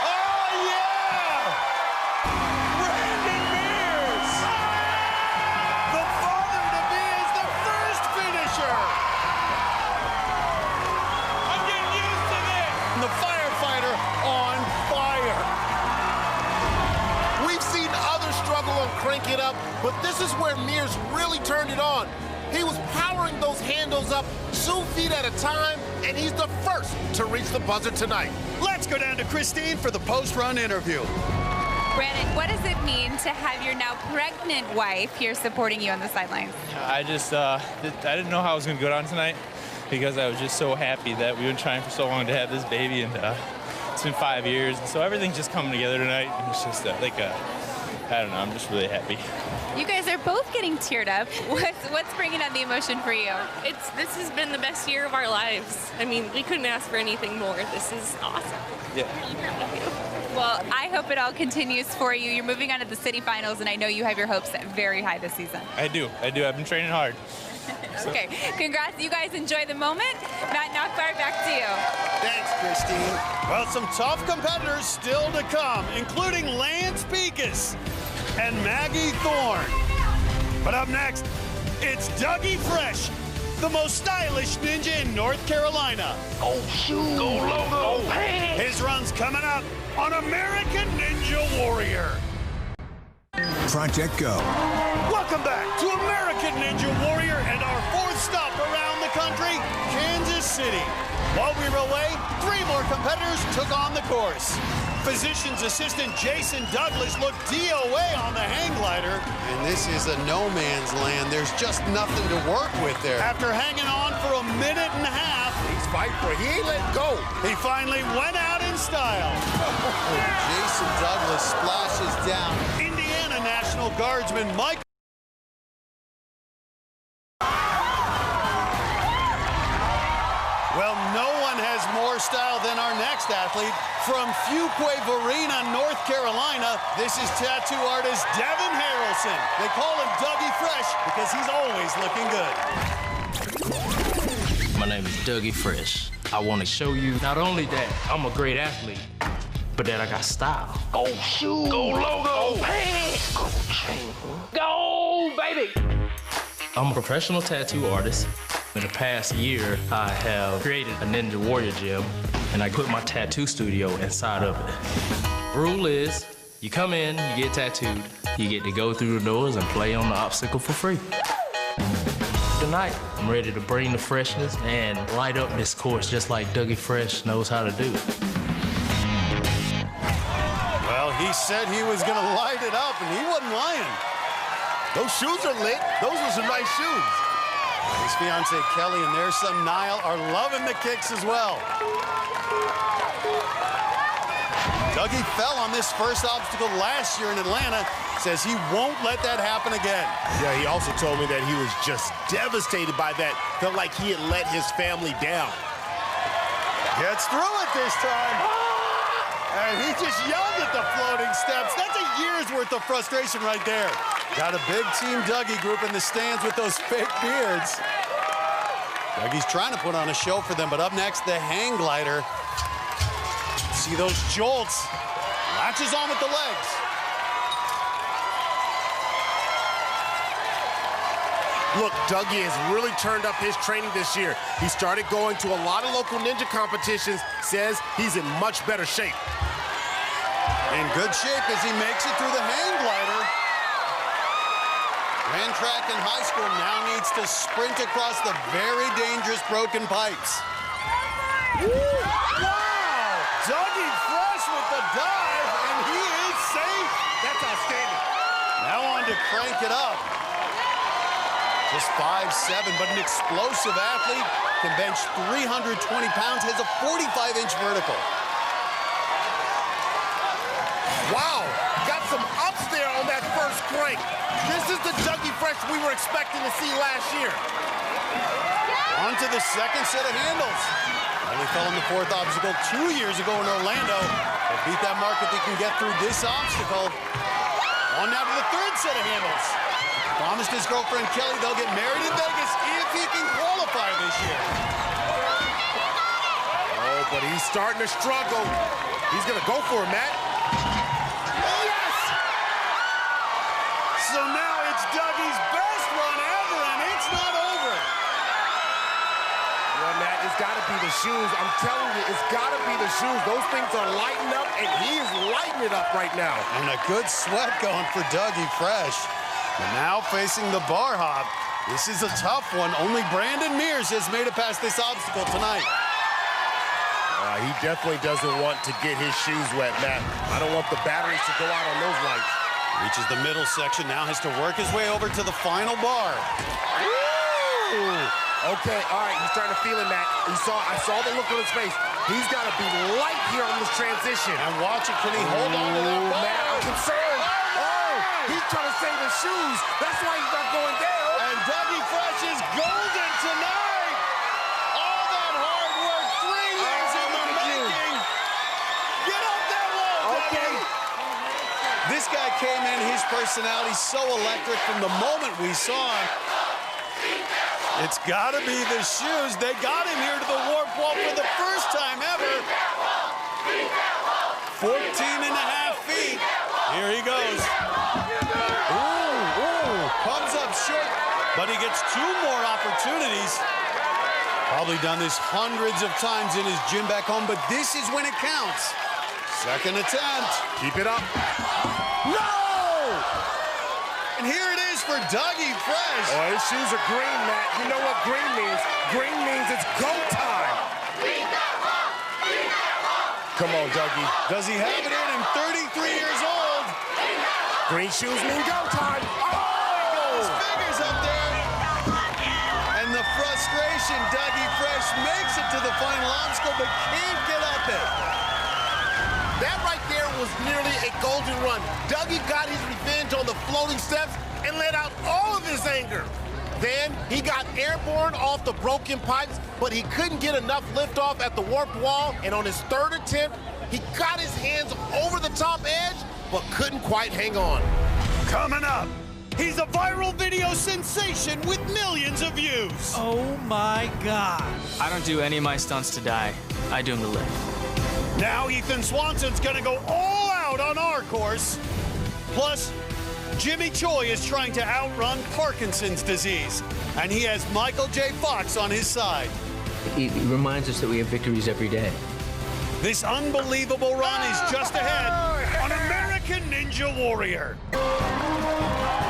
Oh, yeah! Brandon Mears! The father-to-be is the first finisher! I'm getting used to this! And the firefighter on fire. We've seen others struggle on Crank It Up, but this is where Mears really turned it on. He was powering those handles up 2 feet at a time, and he's the first to reach the buzzer tonight. Let's go down to Christine for the post-run interview. Brandon, what does it mean to have your now pregnant wife here supporting you on the sidelines? I just, I didn't know how I was going to go down tonight because I was just so happy that we've been trying for so long to have this baby, and it's been 5 years, and so everything's just coming together tonight. And it's just I don't know, I'm just really happy. You guys are both getting teared up. What's bringing out the emotion for you? This has been the best year of our lives. I mean, we couldn't ask for anything more. This is awesome. Yeah. I'm really proud of you. Well, I hope it all continues for you. You're moving on to the city finals, and I know you have your hopes set very high this season. I do. I've been training hard. Okay, congrats. You guys enjoy the moment. Matt and Akbar, back to you. Thanks, Christine. Well, some tough competitors still to come, including Lance Pekus and Maggie Thorne. But up next, it's Dougie Fresh, the most stylish ninja in North Carolina. Go shoot, go low, go pants. His run's coming up on American Ninja Warrior. Project Go. Welcome back to American Ninja Warrior and our 4th stop around the country, Kansas City. While we were away, 3 more competitors took on the course. Physician's assistant Jason Douglas looked DOA on the hang glider. And this is a no man's land. There's just nothing to work with there. After hanging on for a minute and a half, he's fighting for it. He ain't letting go. He finally went out in style. Jason Douglas splashes down. Indiana National Guardsman Mike. Well, no one has more style than our next athlete. From Fuquay Varina, North Carolina, this is tattoo artist Devin Harrelson. They call him Dougie Fresh because he's always looking good. My name is Dougie Fresh. I want to show you not only that I'm a great athlete, but that I got style. Go shoot, go logo, go pants, go chain, go baby. I'm a professional tattoo artist. In the past year, I have created a Ninja Warrior gym, and I put my tattoo studio inside of it. Rule is, you come in, you get tattooed, you get to go through the doors and play on the obstacle for free. tonight. I'm ready to bring the freshness and light up this course just like Dougie Fresh knows how to do. Well, he said he was going to light it up, and he wasn't lying. Those shoes are lit. Those are some nice shoes. His fiancée Kelly and their son Niall are loving the kicks as well. Dougie fell on this first obstacle last year in Atlanta. Says he won't let that happen again. Yeah, he also told me that he was just devastated by that. Felt like he had let his family down. Gets through it this time. And he just yelled at the floating steps. That's a year's worth of frustration right there. Got a big Team Dougie group in the stands with those fake beards. Dougie's trying to put on a show for them, but up next, the hang glider. See those jolts. Latches on with the legs. Look, Dougie has really turned up his training this year. He started going to a lot of local ninja competitions, says he's in much better shape. In good shape as he makes it through the hang glider. Ran track in high school, now needs to sprint across the very dangerous broken pipes. Wow! Dougie Fresh with the dive, and he is safe. That's outstanding. Now on to crank it up. Just 5'7", but an explosive athlete, can bench 320 pounds, has a 45-inch vertical. Wow, got some ups there on that first crank. This is the Dougie Fresh we were expecting to see last year. On to the second set of handles. Only fell in the fourth obstacle 2 years ago in Orlando. He'll beat that mark if he can get through this obstacle. On now to the third set of handles. Promised his girlfriend Kelly they'll get married in Vegas if he can qualify this year. Oh, but he's starting to struggle. He's gonna go for it, Matt. Yes! So now it's Dougie's best run ever, and it's not over. Yeah, Matt, it's gotta be the shoes. I'm telling you, it's gotta be the shoes. Those things are lighting up, and he is lighting it up right now. And a good sweat going for Dougie Fresh. And now facing the bar hop. This is a tough one. Only Brandon Mears has made it past this obstacle tonight. He definitely doesn't want to get his shoes wet, Matt. I don't want the batteries to go out on those lights. Reaches the middle section, now has to work his way over to the final bar. Woo! Okay, all right, he's starting to feel it, Matt. I saw the look on his face. He's got to be light here on this transition. And watch it, can he hold on to that bar? Matt, I'm concerned. He's trying to save his shoes. That's why he's not going down. And Dougie Fresh is golden tonight. All that hard work, 3 years in the making. Get up that wall, okay. Dougie. This guy came in, his personality so electric from the moment we saw him. It's got to be the shoes. They got him here to the warp wall for the first time ever. 14.5 feet. Here he goes. Comes up short, but he gets 2 more opportunities. Probably done this hundreds of times in his gym back home, but this is when it counts. Second attempt. Keep it up. No! And here it is for Dougie Fresh. Oh, his shoes are green, Matt. You know what green means? Green means it's go time. Come on, Dougie. Does he have it in him? 33 years old. Green shoes mean go time. Fingers up there. And the frustration, Dougie Fresh makes it to the final obstacle, but can't get up it. That right there was nearly a golden run. Dougie got his revenge on the floating steps and let out all of his anger. Then he got airborne off the broken pipes, but he couldn't get enough liftoff at the warped wall, and on his third attempt, he got his hands over the top edge, but couldn't quite hang on. Coming up, he's a viral video sensation with millions of views. Oh my God. I don't do any of my stunts to die. I do them to live. Now Ethan Swanson's gonna go all out on our course. Plus, Jimmy Choi is trying to outrun Parkinson's disease, and he has Michael J. Fox on his side. It reminds us that we have victories every day. This unbelievable run is just ahead on American Ninja Warrior.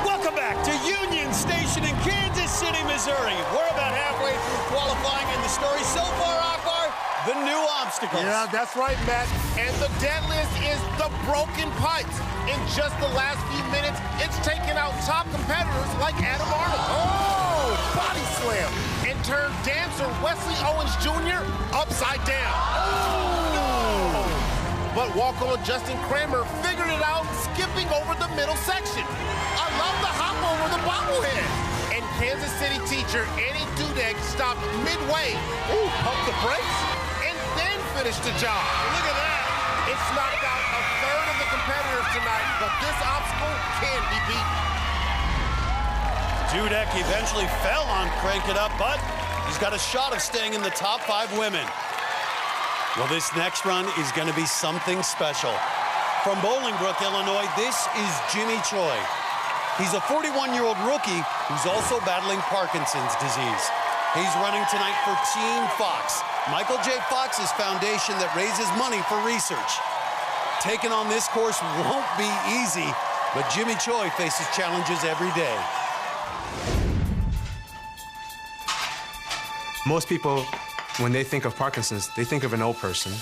Welcome back to Union Station in Kansas City, Missouri. Missouri. We're about halfway through qualifying, and the story so far, Akbar, the new obstacles. Yeah, that's right, Matt. And the deadlift is the broken pipes. In just the last few minutes, it's taken out top competitors like Adam Arnold. Oh, body slam. And turned dancer Wesley Owens Jr. upside down. Oh. But walk-on Justin Kramer figured it out, skipping over the middle section. I love the hop over the bobblehead. And Kansas City teacher Annie Dudek stopped midway, pumped the brakes, and then finished the job. Look at that. It's knocked out a third of the competitors tonight, but this obstacle can be beaten. Dudek eventually fell on Crank It Up, but he's got a shot of staying in the top 5 women. Well, this next run is going to be something special. From Bolingbrook, Illinois, this is Jimmy Choi. He's a 41-year-old rookie who's also battling Parkinson's disease. He's running tonight for Team Fox, Michael J. Fox's foundation that raises money for research. Taking on this course won't be easy, but Jimmy Choi faces challenges every day. Most people, when they think of Parkinson's, they think of an old person.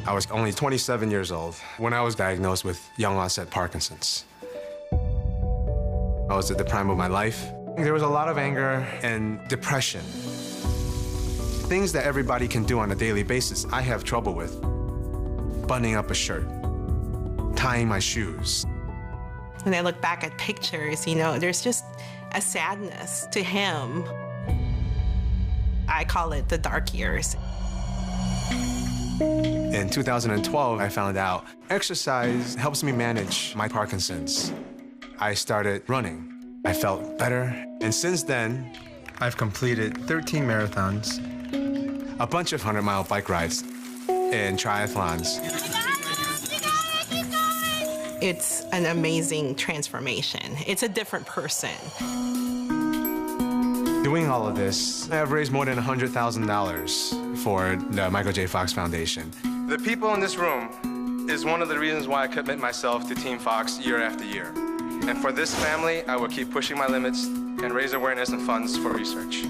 I was only 27 years old when I was diagnosed with young onset Parkinson's. I was at the prime of my life. There was a lot of anger and depression. Things that everybody can do on a daily basis, I have trouble with. Buttoning up a shirt, tying my shoes. When I look back at pictures, you know, there's just a sadness to him. I call it the dark years. In 2012, I found out exercise helps me manage my Parkinson's. I started running. I felt better. And since then, I've completed 13 marathons, a bunch of 100-mile bike rides, and triathlons. It's an amazing transformation. It's a different person. Doing all of this, I've raised more than $100,000 for the Michael J. Fox Foundation. The people in this room is one of the reasons why I commit myself to Team Fox year after year. And for this family, I will keep pushing my limits and raise awareness and funds for research.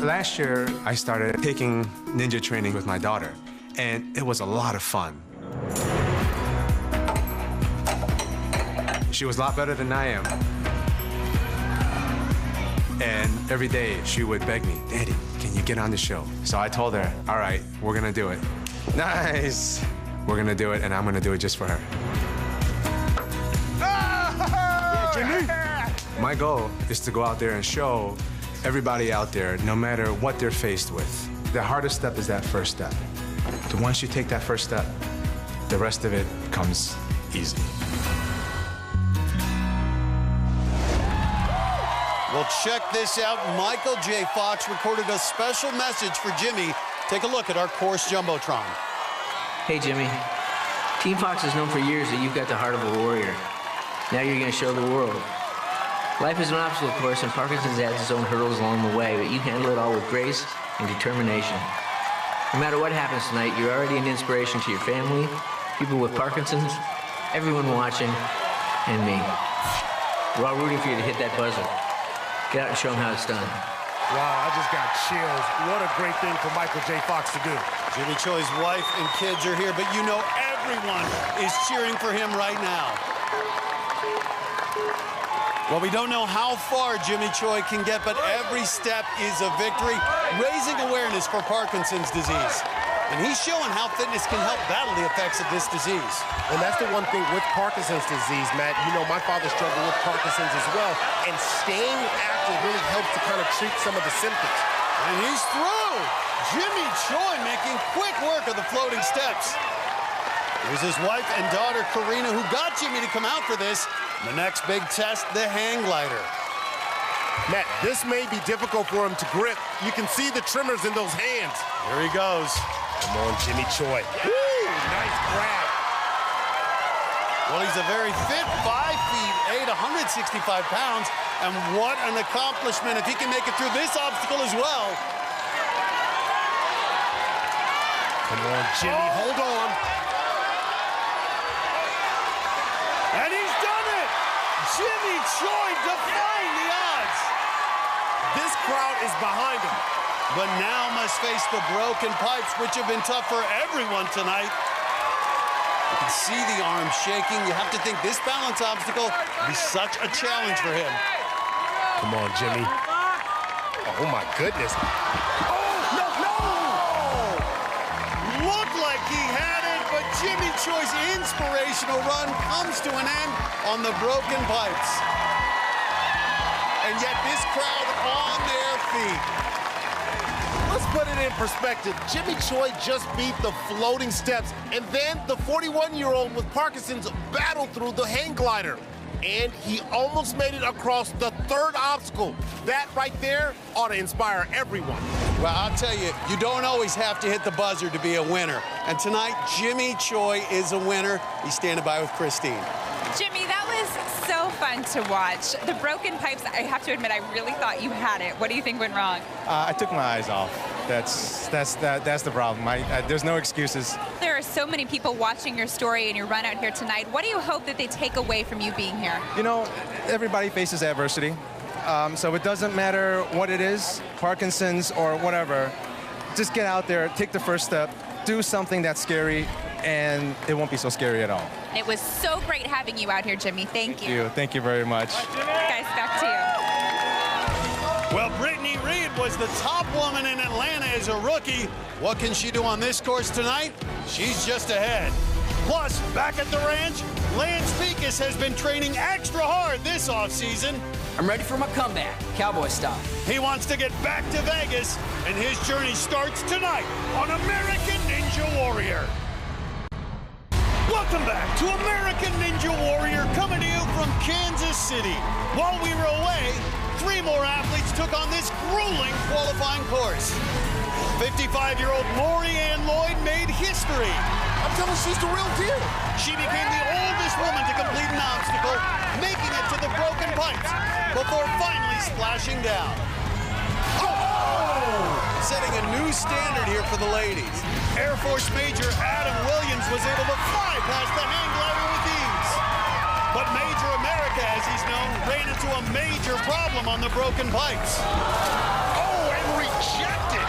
Last year, I started taking ninja training with my daughter, and it was a lot of fun. She was a lot better than I am. And every day, she would beg me, "Daddy, can you get on the show?" So I told her, all right, we're gonna do it. Nice! We're gonna do it, and I'm gonna do it just for her. My goal is to go out there and show everybody out there, no matter what they're faced with, the hardest step is that first step. But once you take that first step, the rest of it comes easy. Well, check this out. Michael J. Fox recorded a special message for Jimmy. Take a look at our course Jumbotron. Hey, Jimmy. Team Fox has known for years that you've got the heart of a warrior. Now you're going to show the world. Life is an obstacle course, and Parkinson's has its own hurdles along the way, but you handle it all with grace and determination. No matter what happens tonight, you're already an inspiration to your family, people with Parkinson's, everyone watching, and me. We're all rooting for you to hit that buzzer. Get out and show them how it's done. Wow, I just got chills. What a great thing for Michael J. Fox to do. Jimmy Choi's wife and kids are here, but you know everyone is cheering for him right now. Well, we don't know how far Jimmy Choi can get, but every step is a victory, raising awareness for Parkinson's disease. And he's showing how fitness can help battle the effects of this disease. And that's the one thing with Parkinson's disease, Matt. You know, my father struggled with Parkinson's as well, and staying active really helps to kind of treat some of the symptoms. And he's through. Jimmy Choi making quick work of the floating steps. Here's his wife and daughter, Karina, who got Jimmy to come out for this. The next big test, the hang glider. Matt, this may be difficult for him to grip. You can see the tremors in those hands. Here he goes. Come on, Jimmy Choi. Woo! Nice grab. Well, he's a very fit 5'8", 165 pounds. And what an accomplishment if he can make it through this obstacle as well. Come on, Jimmy, hold on. And he's done it! Jimmy Choi defying the odds. This crowd is behind him. But now must face the broken pipes, which have been tough for everyone tonight. You can see the arms shaking. You have to think this balance obstacle will be such a challenge for him. Come on, Jimmy. Oh, my goodness. Oh, no, no! Looked like he had it, but Jimmy Choi's inspirational run comes to an end on the broken pipes. And yet this crowd on their feet. Let's put it in perspective. Jimmy Choi just beat the floating steps, and then the 41-year-old with Parkinson's battled through the hang glider. And he almost made it across the third obstacle. That right there ought to inspire everyone. Well, I'll tell you, you don't always have to hit the buzzer to be a winner. And tonight, Jimmy Choi is a winner. He's standing by with Christine. Jimmy, that was so fun to watch. The broken pipes, I have to admit, I really thought you had it. What do you think went wrong? I took my eyes off. That's the problem. There's no excuses. There are so many people watching your story and your run out here tonight. What do you hope that they take away from you being here? You know, everybody faces adversity. So it doesn't matter what it is, Parkinson's or whatever. Just get out there, take the first step, do something that's scary, and it won't be so scary at all. It was so great having you out here, Jimmy. Thank you. Thank you very much. Guys, back to you. Well, Brittany Reed was the top woman in Atlanta as a rookie. What can she do on this course tonight? She's just ahead. Plus, back at the ranch, Lance Pekus has been training extra hard this offseason. I'm ready for my comeback, cowboy style. He wants to get back to Vegas, and his journey starts tonight on American Ninja Warrior. Welcome back to American Ninja Warrior, coming to you from Kansas City. While we were away, 3 more athletes took on this grueling qualifying course. 55-year-old Lori Ann Lloyd made history. I'm telling you, she's the real deal. She became the oldest woman to complete an obstacle, making it to the broken pipes before finally splashing down. Setting a new standard here for the ladies. Air Force Major Adam Williams was able to fly past the hang glider with ease. But Major America, as he's known, ran into a major problem on the broken pipes. Oh, and rejected.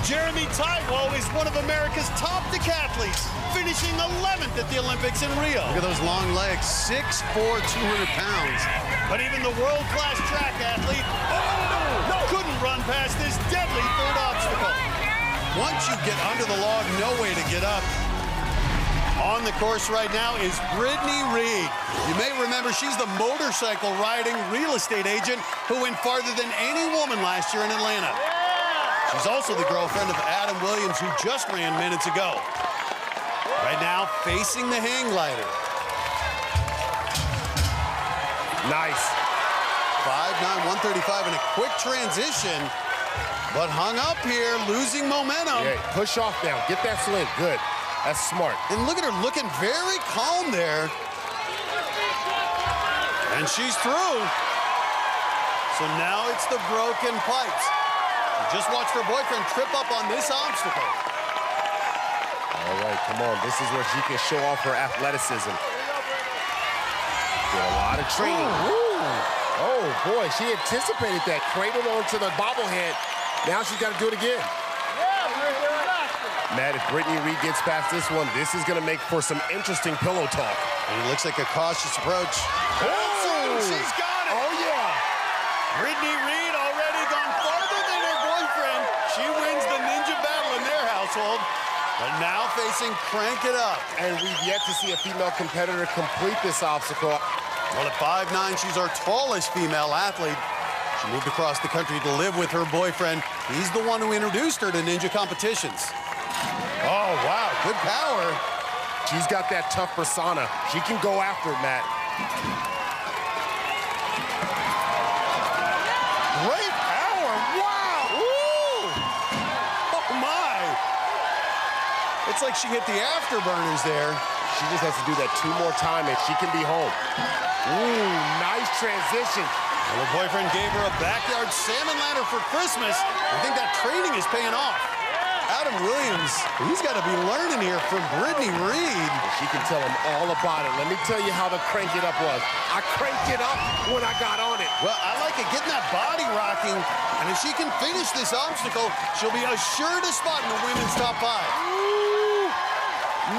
Jeremy Taiwo is one of America's top decathletes, finishing 11th at the Olympics in Rio. Look at those long legs, 6'4", 200 pounds. But even the world-class track athlete couldn't run past this deadly third obstacle. Once you get under the log, no way to get up. On the course right now is Brittany Reed. You may remember she's the motorcycle riding real estate agent who went farther than any woman last year in Atlanta. She's also the girlfriend of Adam Williams, who just ran minutes ago. Right now, facing the hang glider. Nice. 5'9", 135 in a quick transition, but hung up here, losing momentum. Yeah, push off now. Get that sling. Good. That's smart. And look at her looking very calm there. And she's through. So now it's the broken pipes. Just watched her boyfriend trip up on this obstacle. All right, come on. This is where she can show off her athleticism. Did a lot of training. Oh, boy, she anticipated that. Cradled onto the bobblehead. Now she's got to do it again. Matt, if Brittany Reed gets past this one, this is going to make for some interesting pillow talk. And it looks like a cautious approach. Oh, she's got it. Oh, yeah. Brittany Reed already gone farther than her boyfriend. She wins the ninja battle in their household. But now facing Crank It Up. And we've yet to see a female competitor complete this obstacle. Well, at 5'9", she's our tallest female athlete. She moved across the country to live with her boyfriend. He's the one who introduced her to ninja competitions. Oh, wow, good power. She's got that tough persona. She can go after it, Matt. Great power, wow! Ooh. Oh, my. It's like she hit the afterburners there. She just has to do that 2 more times and she can be home. Ooh, nice transition. Well, her boyfriend gave her a backyard salmon ladder for Christmas. I think that training is paying off. Adam Williams, he's got to be learning here from Brittany Reed. She can tell him all about it. Let me tell you how the Crank It Up was. I cranked it up when I got on it. Well, I like it, getting that body rocking, and if she can finish this obstacle, she'll be assured a spot in the women's top 5. Ooh.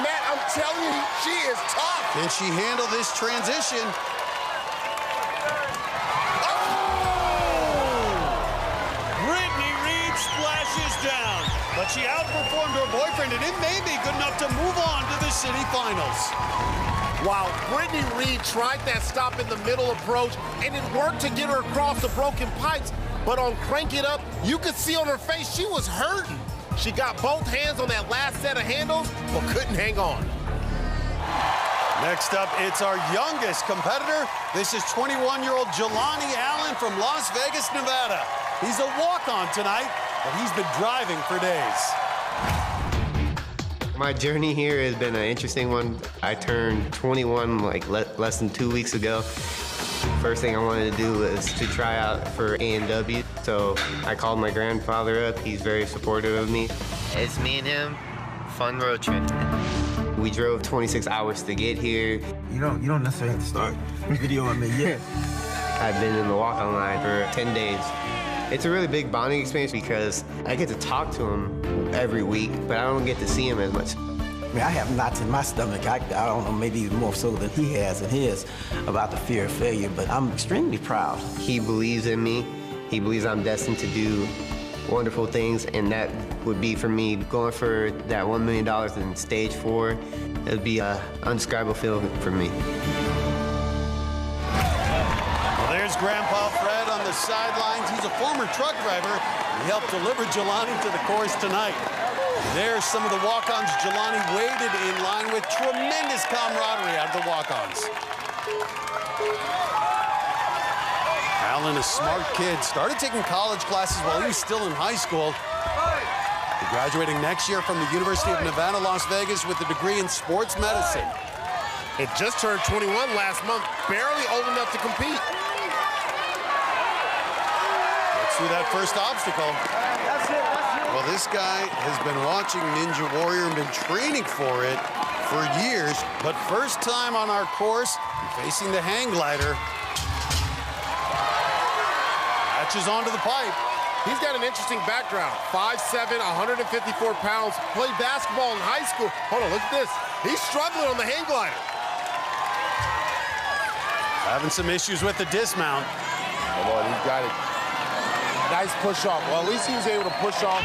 Matt, I'm telling you, she is tough. Can she handle this transition? Brittany Reed splashes down, but she outperformed her boyfriend, and it may be good enough to move on to the city finals. Wow, Brittany Reed tried that stop in the middle approach, and it worked to get her across the broken pipes, but on Crank It Up, you could see on her face she was hurting. She got both hands on that last set of handles, but couldn't hang on. Next up, it's our youngest competitor. This is 21-year-old Jelani Allen from Las Vegas, Nevada. He's a walk-on tonight, but he's been driving for days. My journey here has been an interesting one. I turned 21 like less than 2 weeks ago. First thing I wanted to do was to try out for A&W. So I called my grandfather up. He's very supportive of me. It's me and him, fun road trip. We drove 26 hours to get here. You don't necessarily have to start videoing me yet. I've been in the walk-on line for 10 days. It's a really big bonding experience because I get to talk to him every week, but I don't get to see him as much. I mean, I have knots in my stomach. I don't know, maybe even more so than he has in his about the fear of failure, but I'm extremely proud. He believes in me. He believes I'm destined to do wonderful things, and that would be for me going for that $1 million in stage 4. It would be an undescribable feeling for me. Well, there's Grandpa Fred on the sidelines. He's a former truck driver. He helped deliver Jelani to the course tonight. There's some of the walk-ons Jelani waited in line with. Tremendous camaraderie out of the walk-ons. Allen, a smart kid, started taking college classes while he was still in high school. He's graduating next year from the University of Nevada, Las Vegas with a degree in sports medicine. It just turned 21 last month, barely old enough to compete. Let's do that first obstacle. Well, this guy has been watching Ninja Warrior and been training for it for years, but first time on our course, facing the hang glider. Latches onto the pipe. He's got an interesting background. 5'7", 154 pounds, played basketball in high school. Hold on, look at this. He's struggling on the hang glider. Having some issues with the dismount. Come on, he's got it. Nice push off. Well, at least he was able to push off,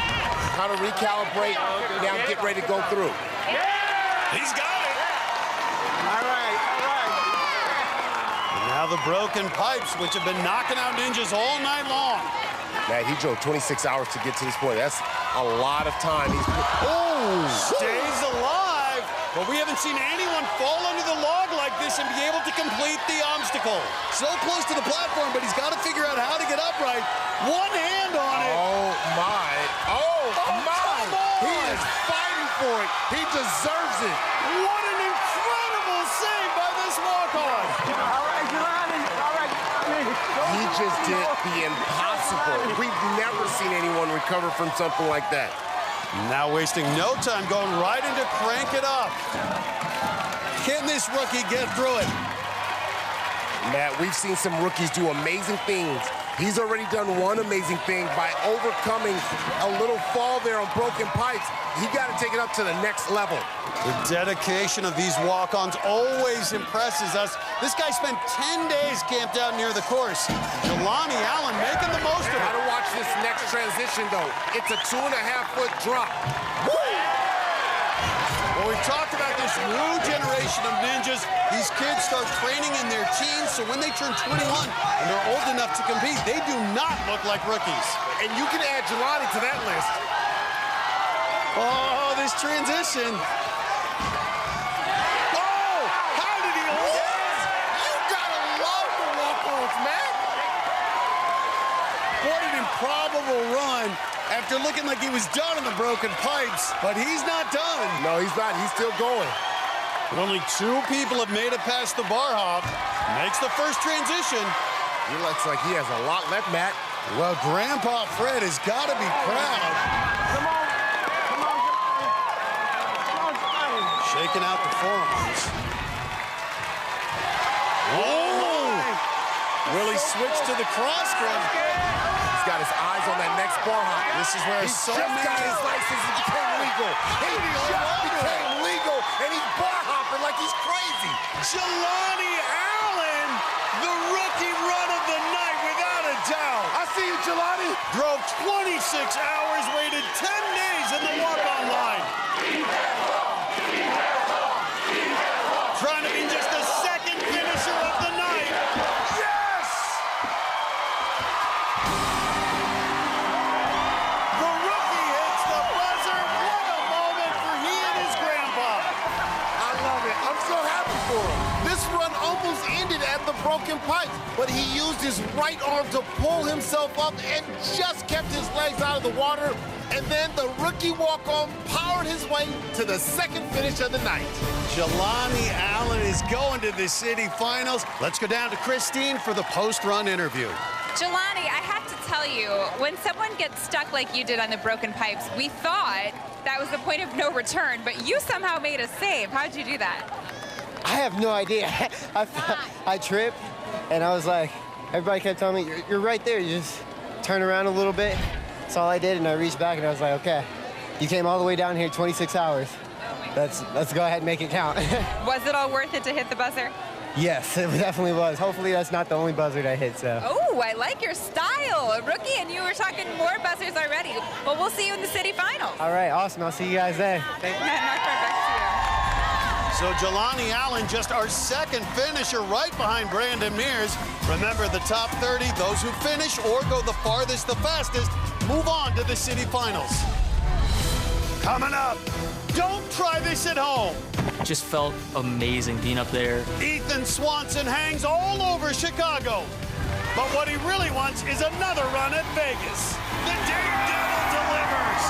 kind of recalibrate, now get ready to go through. He's got it. All right, all right. And now the broken pipes, which have been knocking out ninjas all night long. Man, he drove 26 hours to get to this point. That's a lot of time. He's stays alive, but we haven't seen anyone fall under the log like this and be able to complete the obstacle. So close to the platform, but he's got to figure out how to get upright. One hand on it. Oh, my. Oh, my. He is fighting for it. He deserves it. What an incredible save by this walk-on. All right, Jelani. All right. He just did the impossible. We've never seen anyone recover from something like that. Now wasting no time, going right into Crank It Up. Can this rookie get through it? Matt, we've seen some rookies do amazing things. He's already done one amazing thing by overcoming a little fall there on broken pipes. He got to take it up to the next level. The dedication of these walk-ons always impresses us. This guy spent 10 days camped out near the course. Jelani Allen making the most of it. Gotta watch this next transition, though. It's a 2.5-foot drop. Woo! Well, we've talked about this new generation of ninjas. These kids start training in their teens, so when they turn 21 and they're old enough to compete, they do not look like rookies. And you can add Jelani to that list. Oh, this transition. Oh, how did he hold it? You gotta love the walk-ons, man. What an improbable run after looking like he was done in the broken pipes, but he's not done. No, he's not. He's still going. But only 2 people have made it past the bar hop. Makes the first transition. He looks like he has a lot left, Matt. Well, Grandpa Fred has got to be proud. Come on. Come on, Jelani. Shaking out the forearms. Oh! Will he switch to the cross grip? He's got his eyes on that next bar hop. This is where he just got his license and became legal. He just became legal, and he's bar hopping like he's crazy. Jelani Allen, the rookie run of the night, without a doubt. I see you, Jelani. Drove 26 hours, waited 10 days in the walk-on line. Trying to be just the second finisher of the night. Yes! The rookie hits the buzzer. What a moment for he and his grandpa. I love it. I'm so happy for him. This run almost ended at the broken pipes, but he used his right arm to pull himself up and just kept his legs out of the water. And then the rookie walk-on powered his way to the second finish of the night. Jelani Allen is going to the city finals. Let's go down to Christine for the post-run interview. Jelani, I have to tell you, when someone gets stuck like you did on the broken pipes, we thought that was the point of no return, but you somehow made a save. How'd you do that? I have no idea. I tripped, and I was like, everybody kept telling me, you're right there. You just turn around a little bit. That's all I did, and I reached back, and I was like, okay, you came all the way down here 26 hours. Let's go ahead and make it count. Was it all worth it to hit the buzzer? Yes, it definitely was. Hopefully that's not the only buzzer that I hit, so. Oh, I like your style. A rookie, and you were talking more buzzers already. Well, we'll see you in the city finals. All right, awesome. I'll see you guys there. Thank you. Mark, back to you. So Jelani Allen, just our second finisher, right behind Brandon Mears. Remember, the top 30, those who finish or go the farthest, the fastest, move on to the city finals. Coming up, don't try this at home. Just felt amazing being up there. Ethan Swanson hangs all over Chicago. But what he really wants is another run at Vegas. The Daredevil delivers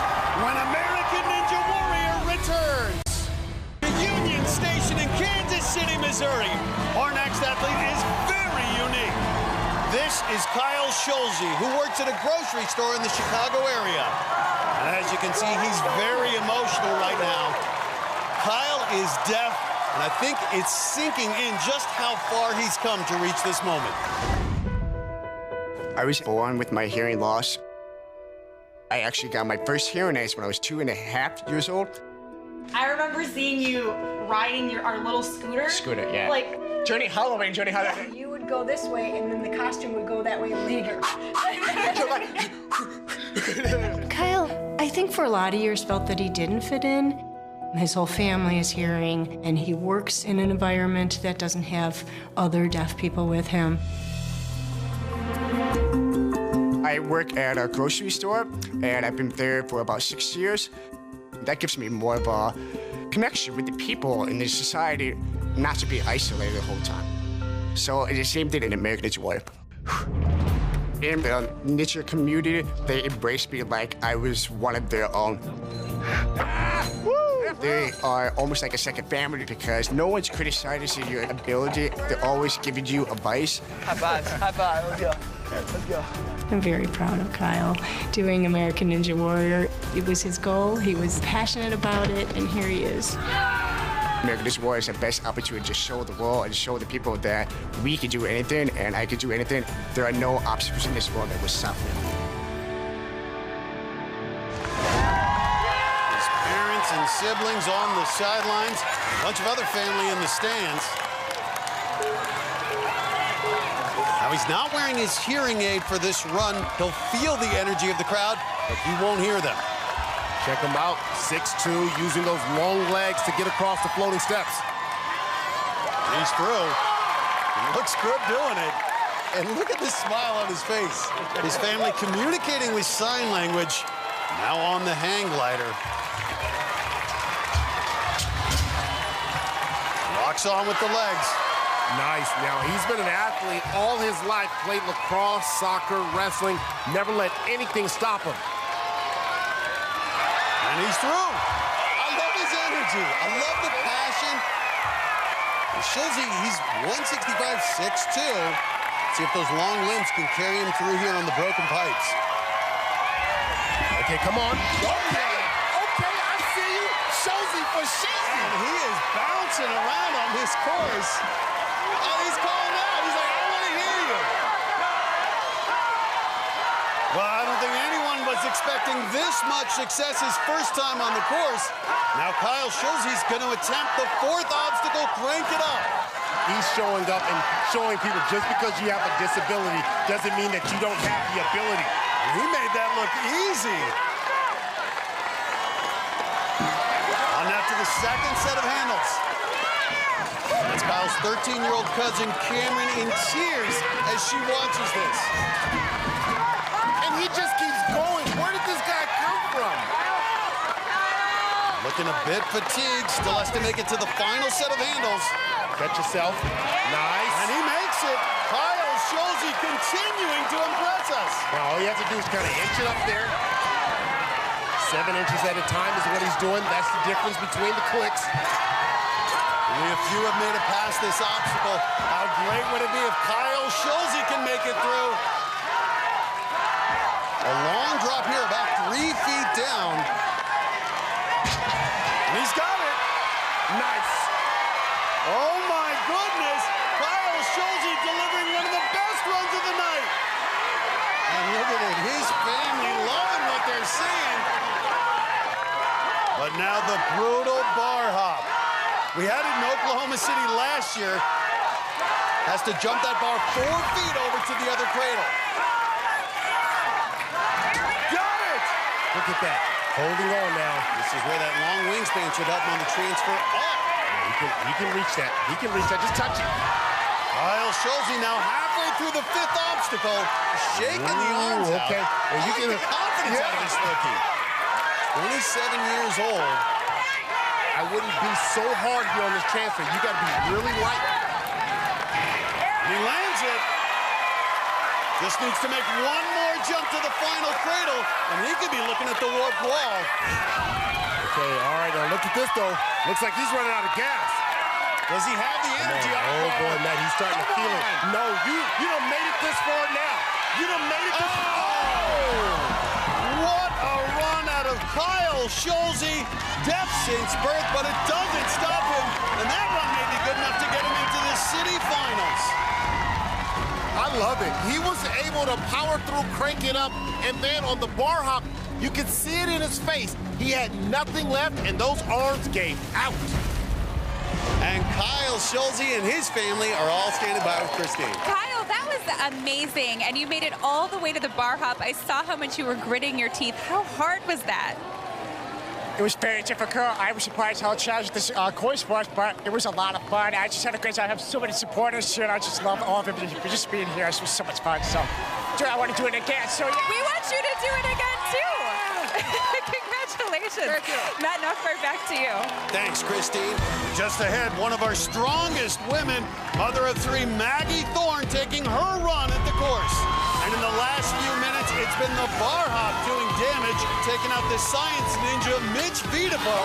when American Ninja Warrior returns. The Union Station in Kansas City, Missouri. Our next athlete is very unique. This is Kyle Schulze, who works at a grocery store in the Chicago area. And as you can see, he's very emotional right now. Kyle is deaf, and I think it's sinking in just how far he's come to reach this moment. I was born with my hearing loss. I actually got my first hearing aids when I was 2.5 years old. I remember seeing you riding our little scooter. Scooter, yeah. Like Johnny Halloween, Johnny Halloween. You would go this way, and then the costume would go that way later. Kyle, I think for a lot of years felt that he didn't fit in. His whole family is hearing, and he works in an environment that doesn't have other deaf people with him. I work at a grocery store, and I've been there for about 6 years. That gives me more of a connection with the people in the society, not to be isolated the whole time. So it's the same thing in American Ninja Warrior. In the Ninja community, they embrace me like I was one of their own. They are almost like a second family because no one's criticizing your ability. They're always giving you advice. High five, high five, let's go. Let's go. I'm very proud of Kyle doing American Ninja Warrior. It was his goal, he was passionate about it, and here he is. American Ninja Warrior is the best opportunity to show the world and show the people that we can do anything and I can do anything. There are no obstacles in this world that will stop me. His parents and siblings on the sidelines, a bunch of other family in the stands. Now, he's not wearing his hearing aid for this run. He'll feel the energy of the crowd, but he won't hear them. Check him out, 6'2", using those long legs to get across the floating steps. He's through. He looks good doing it. And look at the smile on his face. His family communicating with sign language, now on the hang glider. Locks on with the legs. Nice. Now, he's been an athlete all his life, played lacrosse, soccer, wrestling, never let anything stop him. And he's through. I love his energy. I love the passion. Schulze, he's 165, 6'2". See if those long limbs can carry him through here on the broken pipes. Okay, come on. Okay, I see you. Schulze for Schulze. And he is bouncing around on this course. And he's calling out. He's like, I want to hear you. was expecting this much success his first time on the course. Now Kyle shows he's going to attempt the fourth obstacle, crank it up. He's showing up and showing people just because you have a disability doesn't mean that you don't have the ability. He made that look easy. On now to the second set of handles. That's Kyle's 13-year-old cousin Cameron in tears as she watches this. And he just keeps going. Where did this guy come from? Looking a bit fatigued, still has to make it to the final set of handles. Bet yourself. Nice. And he makes it. Kyle Schulze continuing to impress us. Now all you have to do is kind of inch it up there. 7 inches at a time is what he's doing. That's the difference between the clicks. Only a few have made it past this obstacle. How great would it be if Kyle Schulze can make it through? A long drop here, about 3 feet down. And he's got it. Nice. Oh my goodness. Kyle Schulze delivering one of the best runs of the night. And look at it, his family loving what they're seeing. But now the brutal bar hop. We had it in Oklahoma City last year. Has to jump that bar 4 feet over to the other cradle. Got it! Look at that. Holding on now. This is where that long wingspan should help him on the transfer up. He can reach that. He can reach that. Just touch it. Kyle Schulze now halfway through the 5th obstacle, shaking the arms out. Okay. Well, you get the confidence out of this rookie. 27 years old. I wouldn't be so hard here on this transfer. You got to be really light. He lands it. Just needs to make one more jump to the final cradle, and he could be looking at the warped wall. Okay, all right, now look at this, though. Looks like he's running out of gas. Does he have the energy? Oh, boy, Matt, he's starting to feel it. No, you done made it this far now. You done made it this far. Oh! What a run out of Kyle Schulze. Death since birth, but it doesn't stop him. And that run may be good enough to get him into the city finals. I love it. He was able to power through, crank it up, and then on the bar hop, you could see it in his face. He had nothing left, and those arms gave out. And Kyle Schulze and his family are all standing by with Christine. Kyle, that was amazing. And you made it all the way to the bar hop. I saw how much you were gritting your teeth. How hard was that? It was very difficult. I was surprised how challenging this course was, but it was a lot of fun. I just had a great time. I have so many supporters here, and I just love all of them just being here. It was so much fun. So, I want to do it again. So, yeah. We want you to do it again, too. Congratulations. Thank you. Matt Nuckberg, back to you. Thanks, Christine. Just ahead, one of our strongest women, mother of 3, Maggie Thorne, taking her run at the course. And in the last few minutes, it's been the bar hop doing damage, taking out the science ninja, Mitch Vitapo.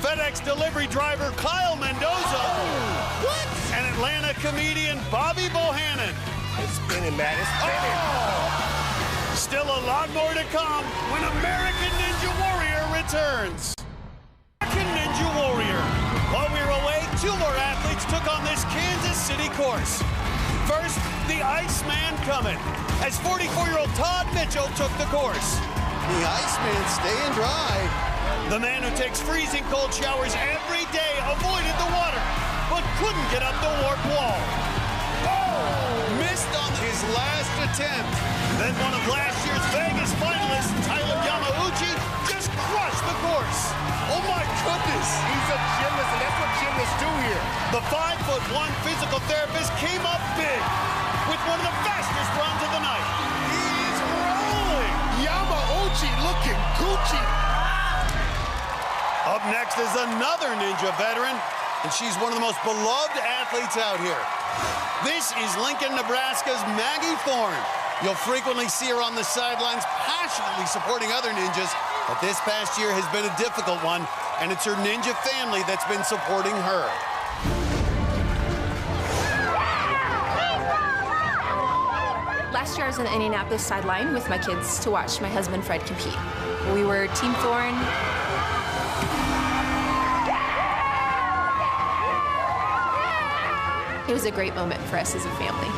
FedEx delivery driver, Kyle Mendoza. What? And Atlanta comedian, Bobby Bohannon. It's spinning, Matt. It's spinning. Still a lot more to come when American Ninja Warrior returns. American Ninja Warrior. While we were away, 2 more athletes took on this Kansas City course. First, the Iceman coming, as 44-year-old Todd Mitchell took the course. The Iceman staying dry. The man who takes freezing cold showers every day avoided the water, but couldn't get up the warped wall. Oh! Missed on his last attempt. Then one of last year's Vegas finalists, Tyler Yamauchi, just crushed the course. Oh my goodness. He's a gymnast, and that's what gymnasts do here. The 5'1" physical therapist came up big with one of the fastest runs of the night. He's rolling. Yamauchi looking Gucci. Up next is another Ninja veteran, and she's one of the most beloved athletes out here. This is Lincoln, Nebraska's Maggie Thorne. You'll frequently see her on the sidelines passionately supporting other ninjas, but this past year has been a difficult one, and it's her ninja family that's been supporting her. Last year I was on the Indianapolis sideline with my kids to watch my husband Fred compete. We were Team Thorne. It was a great moment for us as a family.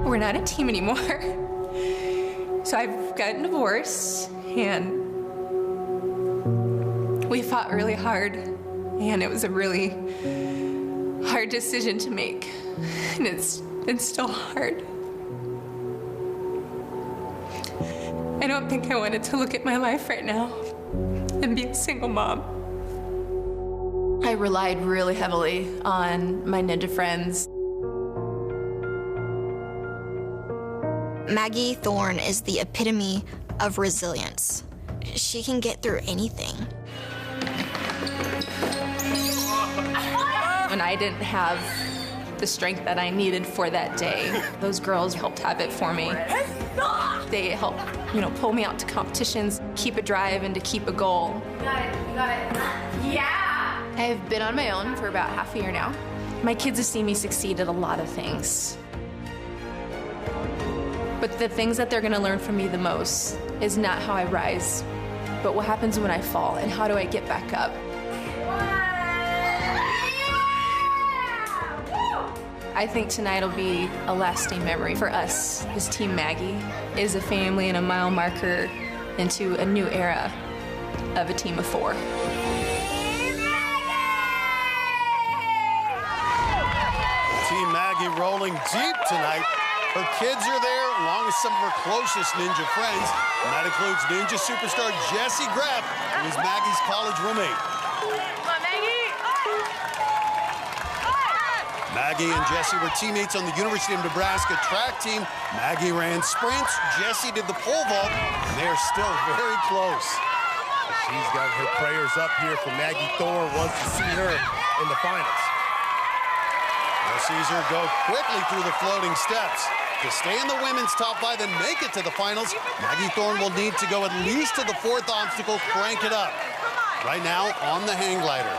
We're not a team anymore. So I've gotten divorced, and we fought really hard, and it was a really hard decision to make, and it's still hard. I don't think I wanted to look at my life right now and be a single mom. I relied really heavily on my ninja friends. Maggie Thorne is the epitome of resilience. She can get through anything. When I didn't have the strength that I needed for that day, those girls helped have it for me. They helped, pull me out to competitions, keep a drive, and to keep a goal. You got it. Yeah! I've been on my own for about half a year now. My kids have seen me succeed at a lot of things. But the things that they're gonna learn from me the most is not how I rise, but what happens when I fall and how do I get back up. I think tonight will be a lasting memory for us as Team Maggie, is a family and a mile marker into a new era of a team of 4. Team Maggie rolling deep tonight. Her kids are there, along with some of her closest ninja friends, and that includes ninja superstar Jessie Graff, who is Maggie's college roommate. Maggie and Jessie were teammates on the University of Nebraska track team. Maggie ran sprints, Jessie did the pole vault, and they are still very close. She's got her prayers up here for Maggie Thorne, wants to see her in the finals. Now sees her go quickly through the floating steps. To stay in the women's top 5 and make it to the finals, Maggie Thorne will need to go at least to the 4th obstacle, crank it up. Right now on the hang glider.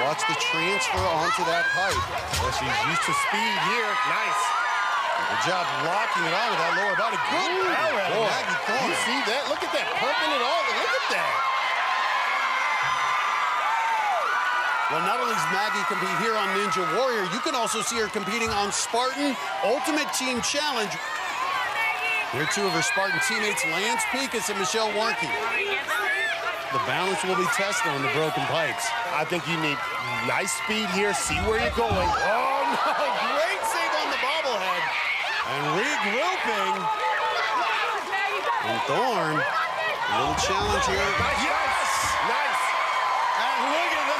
Watch the transfer onto that pipe. Well, she's used to speed here. Nice. Good job locking it on with that lower body. Good power out of Maggie Thorne. You see that? Look at that, pumping it all. Look at that. Well, not only does Maggie compete here on Ninja Warrior, you can also see her competing on Spartan Ultimate Team Challenge. Here are 2 of her Spartan teammates, Lance Pekas and Michelle Warnke. The balance will be tested on the broken pipes. I think you need nice speed here, see where you're going. Oh, no, great save on the bobblehead. And regrouping. And Thorne, a little challenge here. Yes! Nice. And look at that.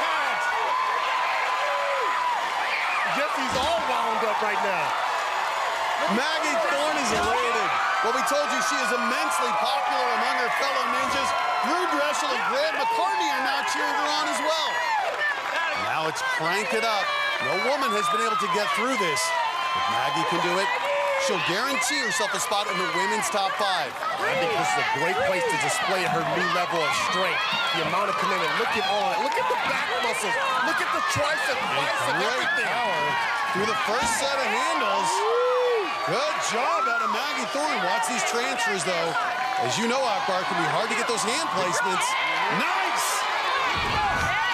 Jessie's all wound up right now. Maggie Thorne is elated. Well, we told you she is immensely popular among her fellow ninjas. Drew Dreschel and Grant McCartney are now cheering her on as well. Now it's crank it up. No woman has been able to get through this. If Maggie can do it, she'll guarantee herself a spot in the women's top 5. I think this is a great place to display her new level of strength. The amount of commitment. Look at all that. Look at the back muscles. Look at the tricep, bicep, everything. Power through the first set of handles. Good job out of Maggie Thorne. Watch these transfers, though. As you know, Akbar, it can be hard to get those hand placements. Nice!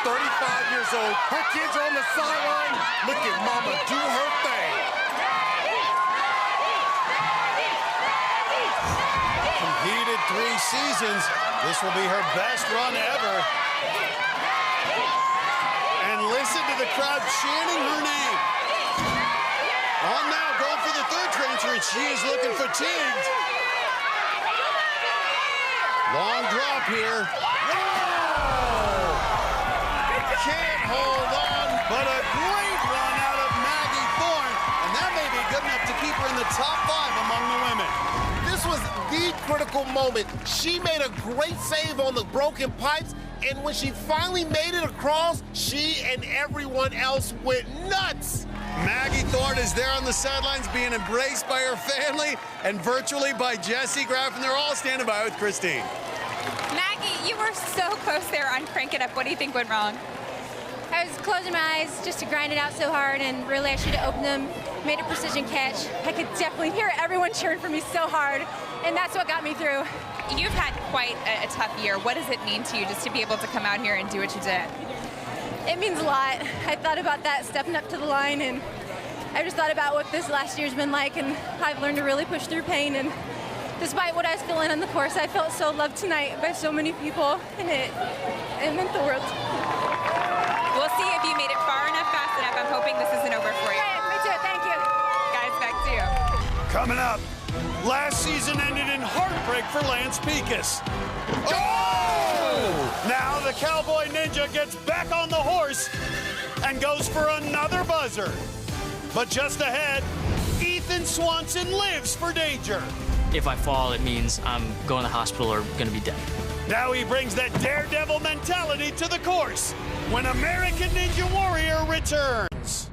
35 years old. Her kids are on the sideline. Look at Mama do her thing. Competed 3 seasons. This will be her best run ever. And listen to the crowd chanting her name. On now, going for the 3rd transfer, and she is looking fatigued. Long drop here. Whoa! Can't hold on, but a great run out of Maggie Thorne, and that may be good enough to keep her in the top 5 among the women. This was the critical moment. She made a great save on the broken pipes, and when she finally made it across, she and everyone else went nuts. Maggie Thorne is there on the sidelines being embraced by her family and virtually by Jessie Graff, and they're all standing by with Christine. Maggie, you were so close there on Crank It Up. What do you think went wrong? I was closing my eyes just to grind it out so hard, and really I should have opened them, made a precision catch. I could definitely hear everyone cheering for me so hard, and that's what got me through. You've had quite a tough year. What does it mean to you just to be able to come out here and do what you did? It means a lot. I thought about that stepping up to the line, and I just thought about what this last year's been like, and I've learned to really push through pain and despite what I was feeling on the course, I felt so loved tonight by so many people, and it meant the world. We'll see if you made it far enough, fast enough. I'm hoping this isn't over for you. Hey, me too, thank you. Guys, back to you. Coming up, last season ended in heartbreak for Lance Pekus. Oh! Now the Cowboy Ninja gets back on the horse and goes for another buzzer. But just ahead, Ethan Swanson lives for danger. If I fall, it means I'm going to the hospital or going to be dead. Now he brings that daredevil mentality to the course when American Ninja Warrior returns.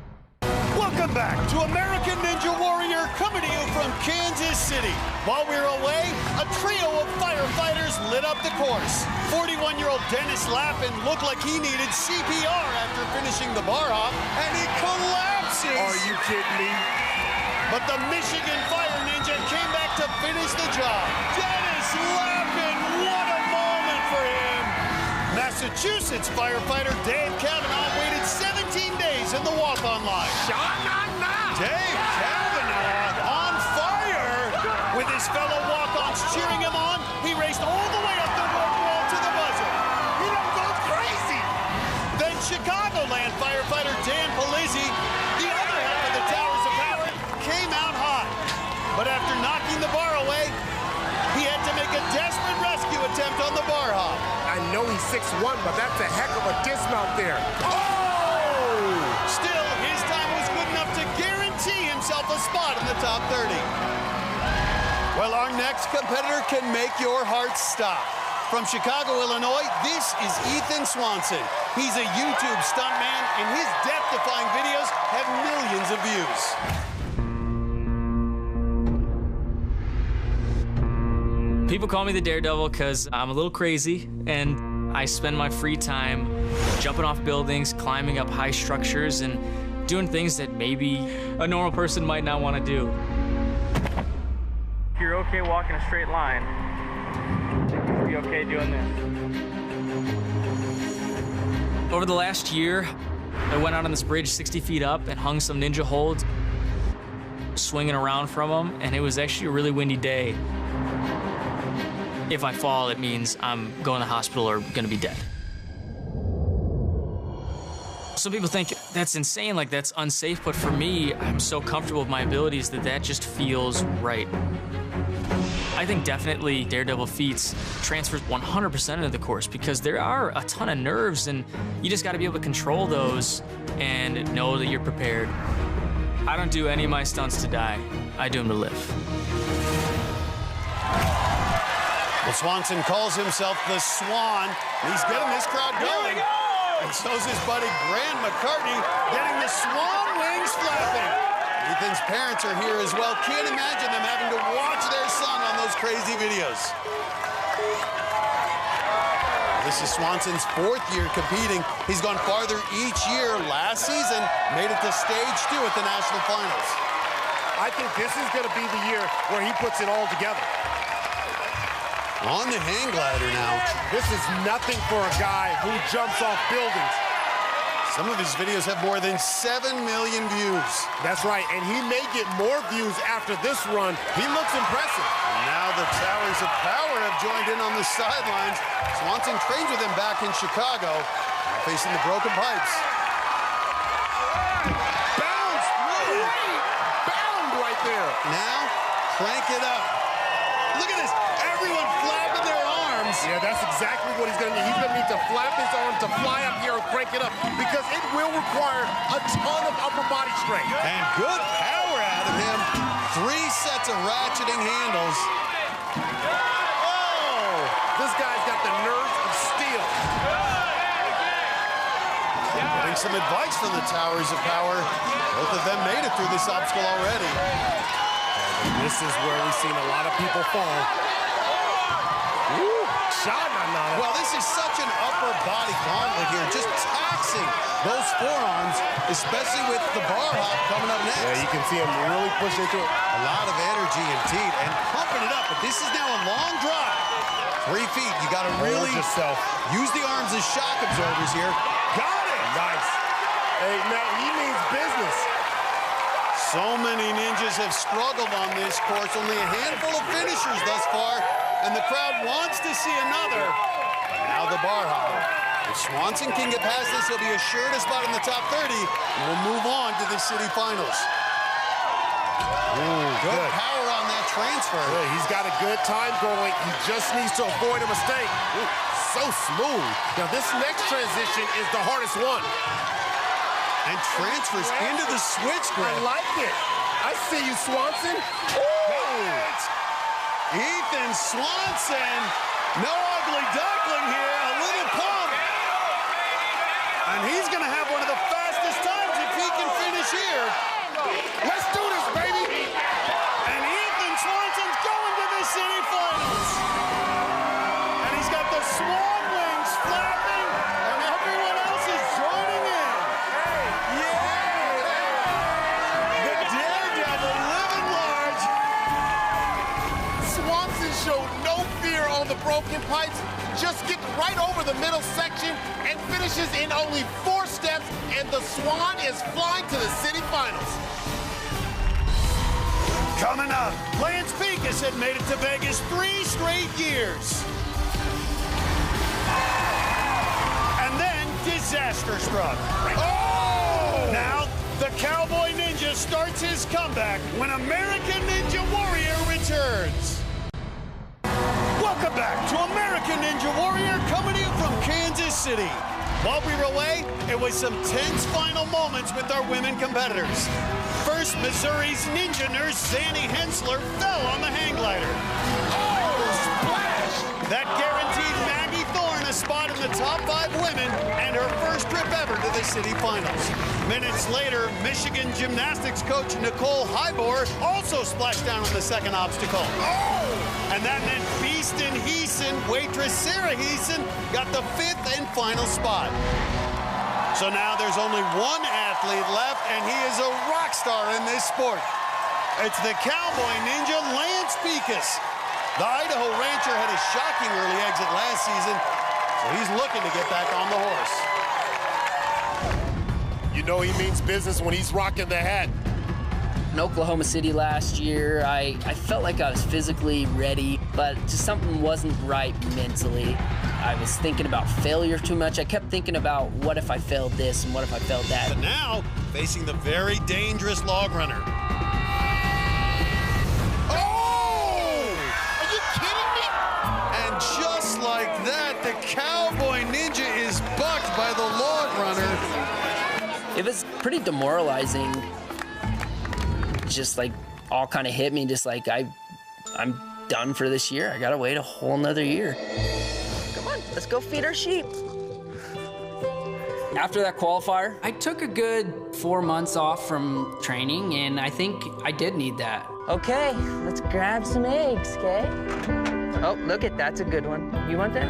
Welcome back to American Ninja Warrior, coming to you from Kansas City. While we were away, a trio of firefighters lit up the course. 41-year-old Dennis Lappin looked like he needed CPR after finishing the bar hop, and he collapses. Are you kidding me? But the Michigan Fire Ninja came back to finish the job. Dennis Lappin, what a moment for him. Massachusetts firefighter Dave Kavanaugh waited 17 days in the walk-on line. Dave Kavanaugh on fire. With his fellow walk-ons cheering him on, he raced all the way up the rope wall to the buzzer. You don't go crazy. Then Chicagoland firefighter Dan Polizzi, the other half of the Towers of Power, came out hot. But after knocking the bar away, he had to make a desperate rescue attempt on the bar hop. I know he's 6'1", but that's a heck of a dismount there. Oh! Still, his time was good enough to guarantee himself a spot in the top 30. Well, our next competitor can make your heart stop. From Chicago, Illinois, this is Ethan Swanson. He's a YouTube stuntman, and his death-defying videos have millions of views. People call me the Daredevil because I'm a little crazy, and I spend my free time jumping off buildings, climbing up high structures, and doing things that maybe a normal person might not want to do. If you're okay walking a straight line, you'll be okay doing this. Over the last year, I went out on this bridge 60 feet up and hung some ninja holds, swinging around from them, and it was actually a really windy day. If I fall, it means I'm going to the hospital or going to be dead. Some people think that's insane, like that's unsafe, but for me, I'm so comfortable with my abilities that just feels right. I think definitely Daredevil feats transfers 100% into the course because there are a ton of nerves and you just got to be able to control those and know that you're prepared. I don't do any of my stunts to die. I do them to live. Well, Swanson calls himself the Swan. He's getting this crowd going. And so's his buddy Grant McCartney getting the swan wings flapping. Ethan's parents are here as well. Can't imagine them having to watch their son on those crazy videos. This is Swanson's 4th year competing. He's gone farther each year. Last season, made it to stage 2 at the national finals. I think this is going to be the year where he puts it all together. On the hang glider now. This is nothing for a guy who jumps off buildings. Some of his videos have more than 7 million views. That's right, and he may get more views after this run. He looks impressive. And now the Towers of Power have joined in on the sidelines. Swanson trained with them back in Chicago, facing the broken pipes. Bounce! Great bound right there. Now, crank it up. Look at this. Everyone flapping their arms. Yeah, that's exactly what he's going to need. He's going to need to flap his arm to fly up here and crank it up because it will require a ton of upper body strength. And good power out of him. 3 sets of ratcheting handles. Oh! This guy's got the nerves of steel. Getting some advice from the Towers of Power. Both of them made it through this obstacle already. This is where we've seen a lot of people fall. Ooh, well, this is such an upper body gauntlet here, just taxing those forearms, especially with the bar hop coming up next. Yeah, you can see him really pushing into it. A lot of energy and teeth and pumping it up, but this is now a long drop. 3 feet, you got to really use the arms as shock absorbers here. Got it! Nice. Hey, now he means business. So many ninjas have struggled on this course, only a handful of finishers thus far, and the crowd wants to see another. Now the bar hopper. If Swanson can get past this, he'll be assured a spot in the top 30, and we'll move on to the city finals. Good power on that transfer. Good. He's got a good time going. He just needs to avoid a mistake. Ooh, so smooth. Now this next transition is the hardest one. And transfers into the switch grip. I like it. I see you, Swanson. Good. Ethan Swanson. No ugly duckling here. A little pump. And he's going to have one of the fastest times if he can finish here. Let's do this, baby. And Ethan Swanson's going to the city finals. And he's got the swan wings flapping, and everyone else is joining in. The Daredevil living large. Swanson showed no fear on the broken pipes. Just gets right over the middle section and finishes in only 4 steps, and the Swan is flying to the city finals. Coming up, Lance Pekus had made it to Vegas 3 straight years. And then disaster struck. Oh! Now, the Cowboy Ninja starts his comeback when American Ninja Warrior returns. Welcome back to American Ninja Warrior, coming to you from Kansas City. While we were away, it was some tense final moments with our women competitors. First, Missouri's ninja nurse, Zanny Hensler, fell on the hang glider. Oh, splash! That guaranteed Maggie Thorne a spot in the top 5 women and her first trip ever to the city finals. Minutes later, Michigan gymnastics coach Nicole Hybor also splashed down on the second obstacle. Oh! And that meant Beeston Heeson, waitress Sarah Heeson, got the 5th and final spot. So now there's only one athlete left, and he is a rock star in this sport. It's the Cowboy Ninja, Lance Pekus. The Idaho rancher had a shocking early exit last season, so he's looking to get back on the horse. You know he means business when he's rocking the hat. In Oklahoma City last year, I felt like I was physically ready, but just something wasn't right mentally. I was thinking about failure too much. I kept thinking about what if I failed this and what if I failed that. But now, facing the very dangerous log runner. Oh! Are you kidding me? And just like that, the Cowboy Ninja is bucked by the log runner. It was pretty demoralizing. Just like all kind of hit me, just like I'm done for this year. I gotta wait a whole nother year. Come on, let's go feed our sheep. After that qualifier, I took a good 4 months off from training, and I think I did need that. Okay, let's grab some eggs, okay? Oh, look it, that's a good one. You want that?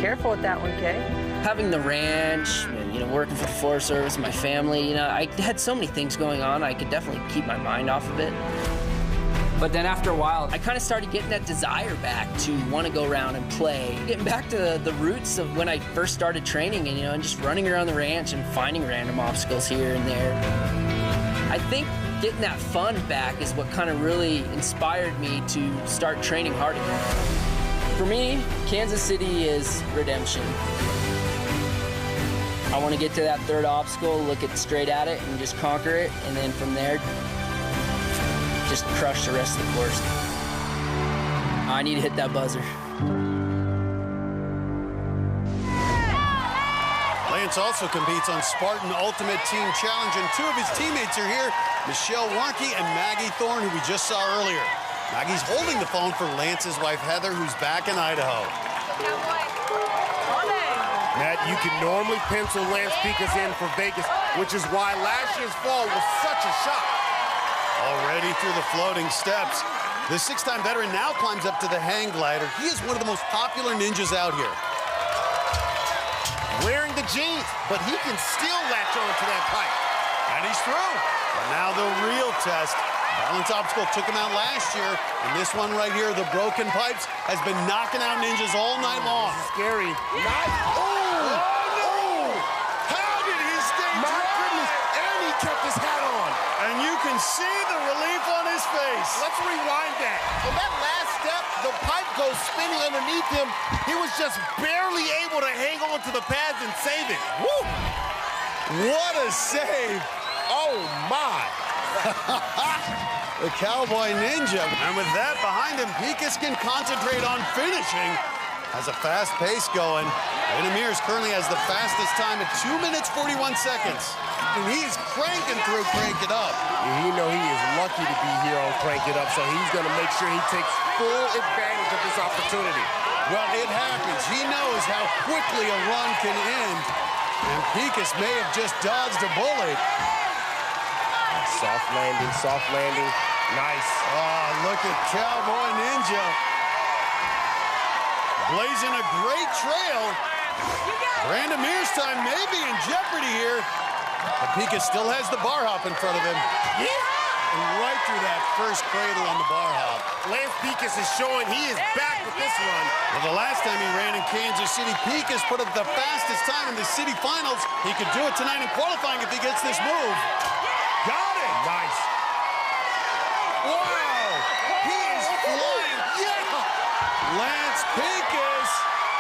Careful with that one, okay? having the ranch, and, working for the Forest Service, my family, I had so many things going on. I could definitely keep my mind off of it. But then after a while, I kind of started getting that desire back to want to go around and play. Getting back to the roots of when I first started training and just running around the ranch and finding random obstacles here and there. I think getting that fun back is what kind of really inspired me to start training hard again. For me, Kansas City is redemption. I want to get to that third obstacle, look it straight at it, and just conquer it, and then from there, just crush the rest of the course. I need to hit that buzzer. Lance also competes on Spartan Ultimate Team Challenge, and two of his teammates are here, Michelle Warnke and Maggie Thorne, who we just saw earlier. Maggie's holding the phone for Lance's wife, Heather, who's back in Idaho. Matt, you can normally pencil Lance Pekus in for Vegas, which is why last year's fall was such a shock. Already through the floating steps, the six-time veteran now climbs up to the hang glider. He is one of the most popular ninjas out here. Wearing the jeans, but he can still latch on to that pipe. And he's through. But now the real test. Balance obstacle took him out last year, and this one right here, the broken pipes, has been knocking out ninjas all night long. Scary. How did he stay dry? My goodness, and he kept his hat on. And you can see the relief on his face. Let's rewind that. On that last step, the pipe goes spinning underneath him. He was just barely able to hang on to the pads and save it. Woo! What a save. Oh, my. The Cowboy Ninja. And with that behind him, Pincus can concentrate on finishing. Has a fast pace going. Brandon Mears currently has the fastest time at 2 minutes, 41 seconds. And he's cranking through Crank It Up. You know he is lucky to be here on Crank It Up, so he's going to make sure he takes full advantage of this opportunity. Well, it happens. He knows how quickly a run can end. And Pincus may have just dodged a bullet. Soft landing. Nice. Oh, look at Cowboy Ninja. Blazing a great trail. Brandon Mears' time may be in jeopardy here. But Pincus still has the bar hop in front of him. And right through that first cradle on the bar hop. Lance Pincus is showing he is back with this run. Well, the last time he ran in Kansas City, Pincus put up the fastest time in the city finals. He could do it tonight in qualifying if he gets this move. Got it! Nice. Wow! He is flying. Yeah! Lance Pincus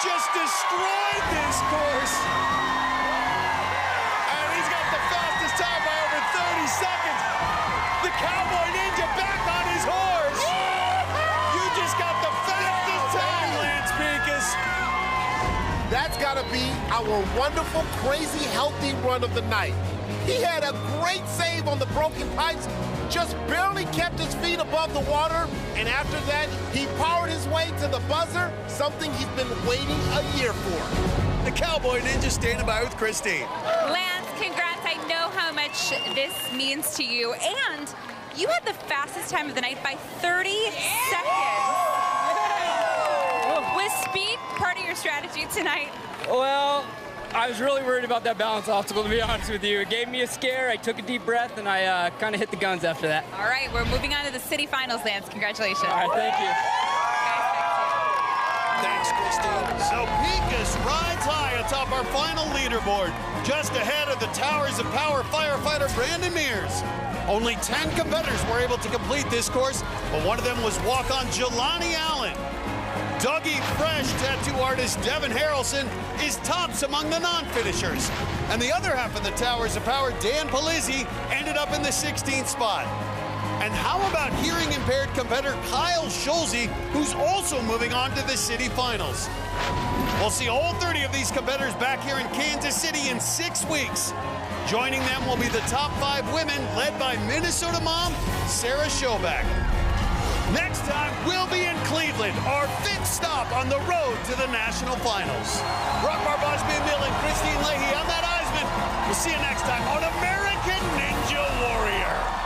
just destroyed this course. And he's got the fastest time by over 30 seconds. The Cowboy Ninja back on his horse. You just got the fastest time, Lance Pincus. That's got to be our wonderful, crazy, healthy run of the night. He had a great save on the broken pipes, just barely kept his feet above the water, and after that, he powered his way to the buzzer, something he's been waiting a year for. The Cowboy Ninja standing by with Christine. Lance, congrats. I know how much this means to you. And you had the fastest time of the night by 30 seconds. Was speed part of your strategy tonight? Well, I was really worried about that balance obstacle, to be honest with you. It gave me a scare. I took a deep breath, and I kind of hit the guns after that. All right, we're moving on to the city finals, Lance. Congratulations. All right, thank you. Thanks, Christine. So Pincus rides high atop our final leaderboard, just ahead of the Towers of Power firefighter Brandon Mears. Only 10 competitors were able to complete this course, but one of them was walk-on Jelani Allen. Dougie Fresh tattoo artist Devin Harrelson is tops among the non-finishers. And the other half of the Towers of Power, Dan Palizzi, ended up in the 16th spot. And how about hearing-impaired competitor Kyle Schulze, who's also moving on to the city finals? We'll see all 30 of these competitors back here in Kansas City in 6 weeks. Joining them will be the top 5 women, led by Minnesota mom, Sarah Schoback. Next time, we'll be in Cleveland, our 5th stop on the road to the national finals. Brock Barbajbi-Mill and Christine Leahy, I'm Matt Eisman. We'll see you next time on American Ninja Warrior.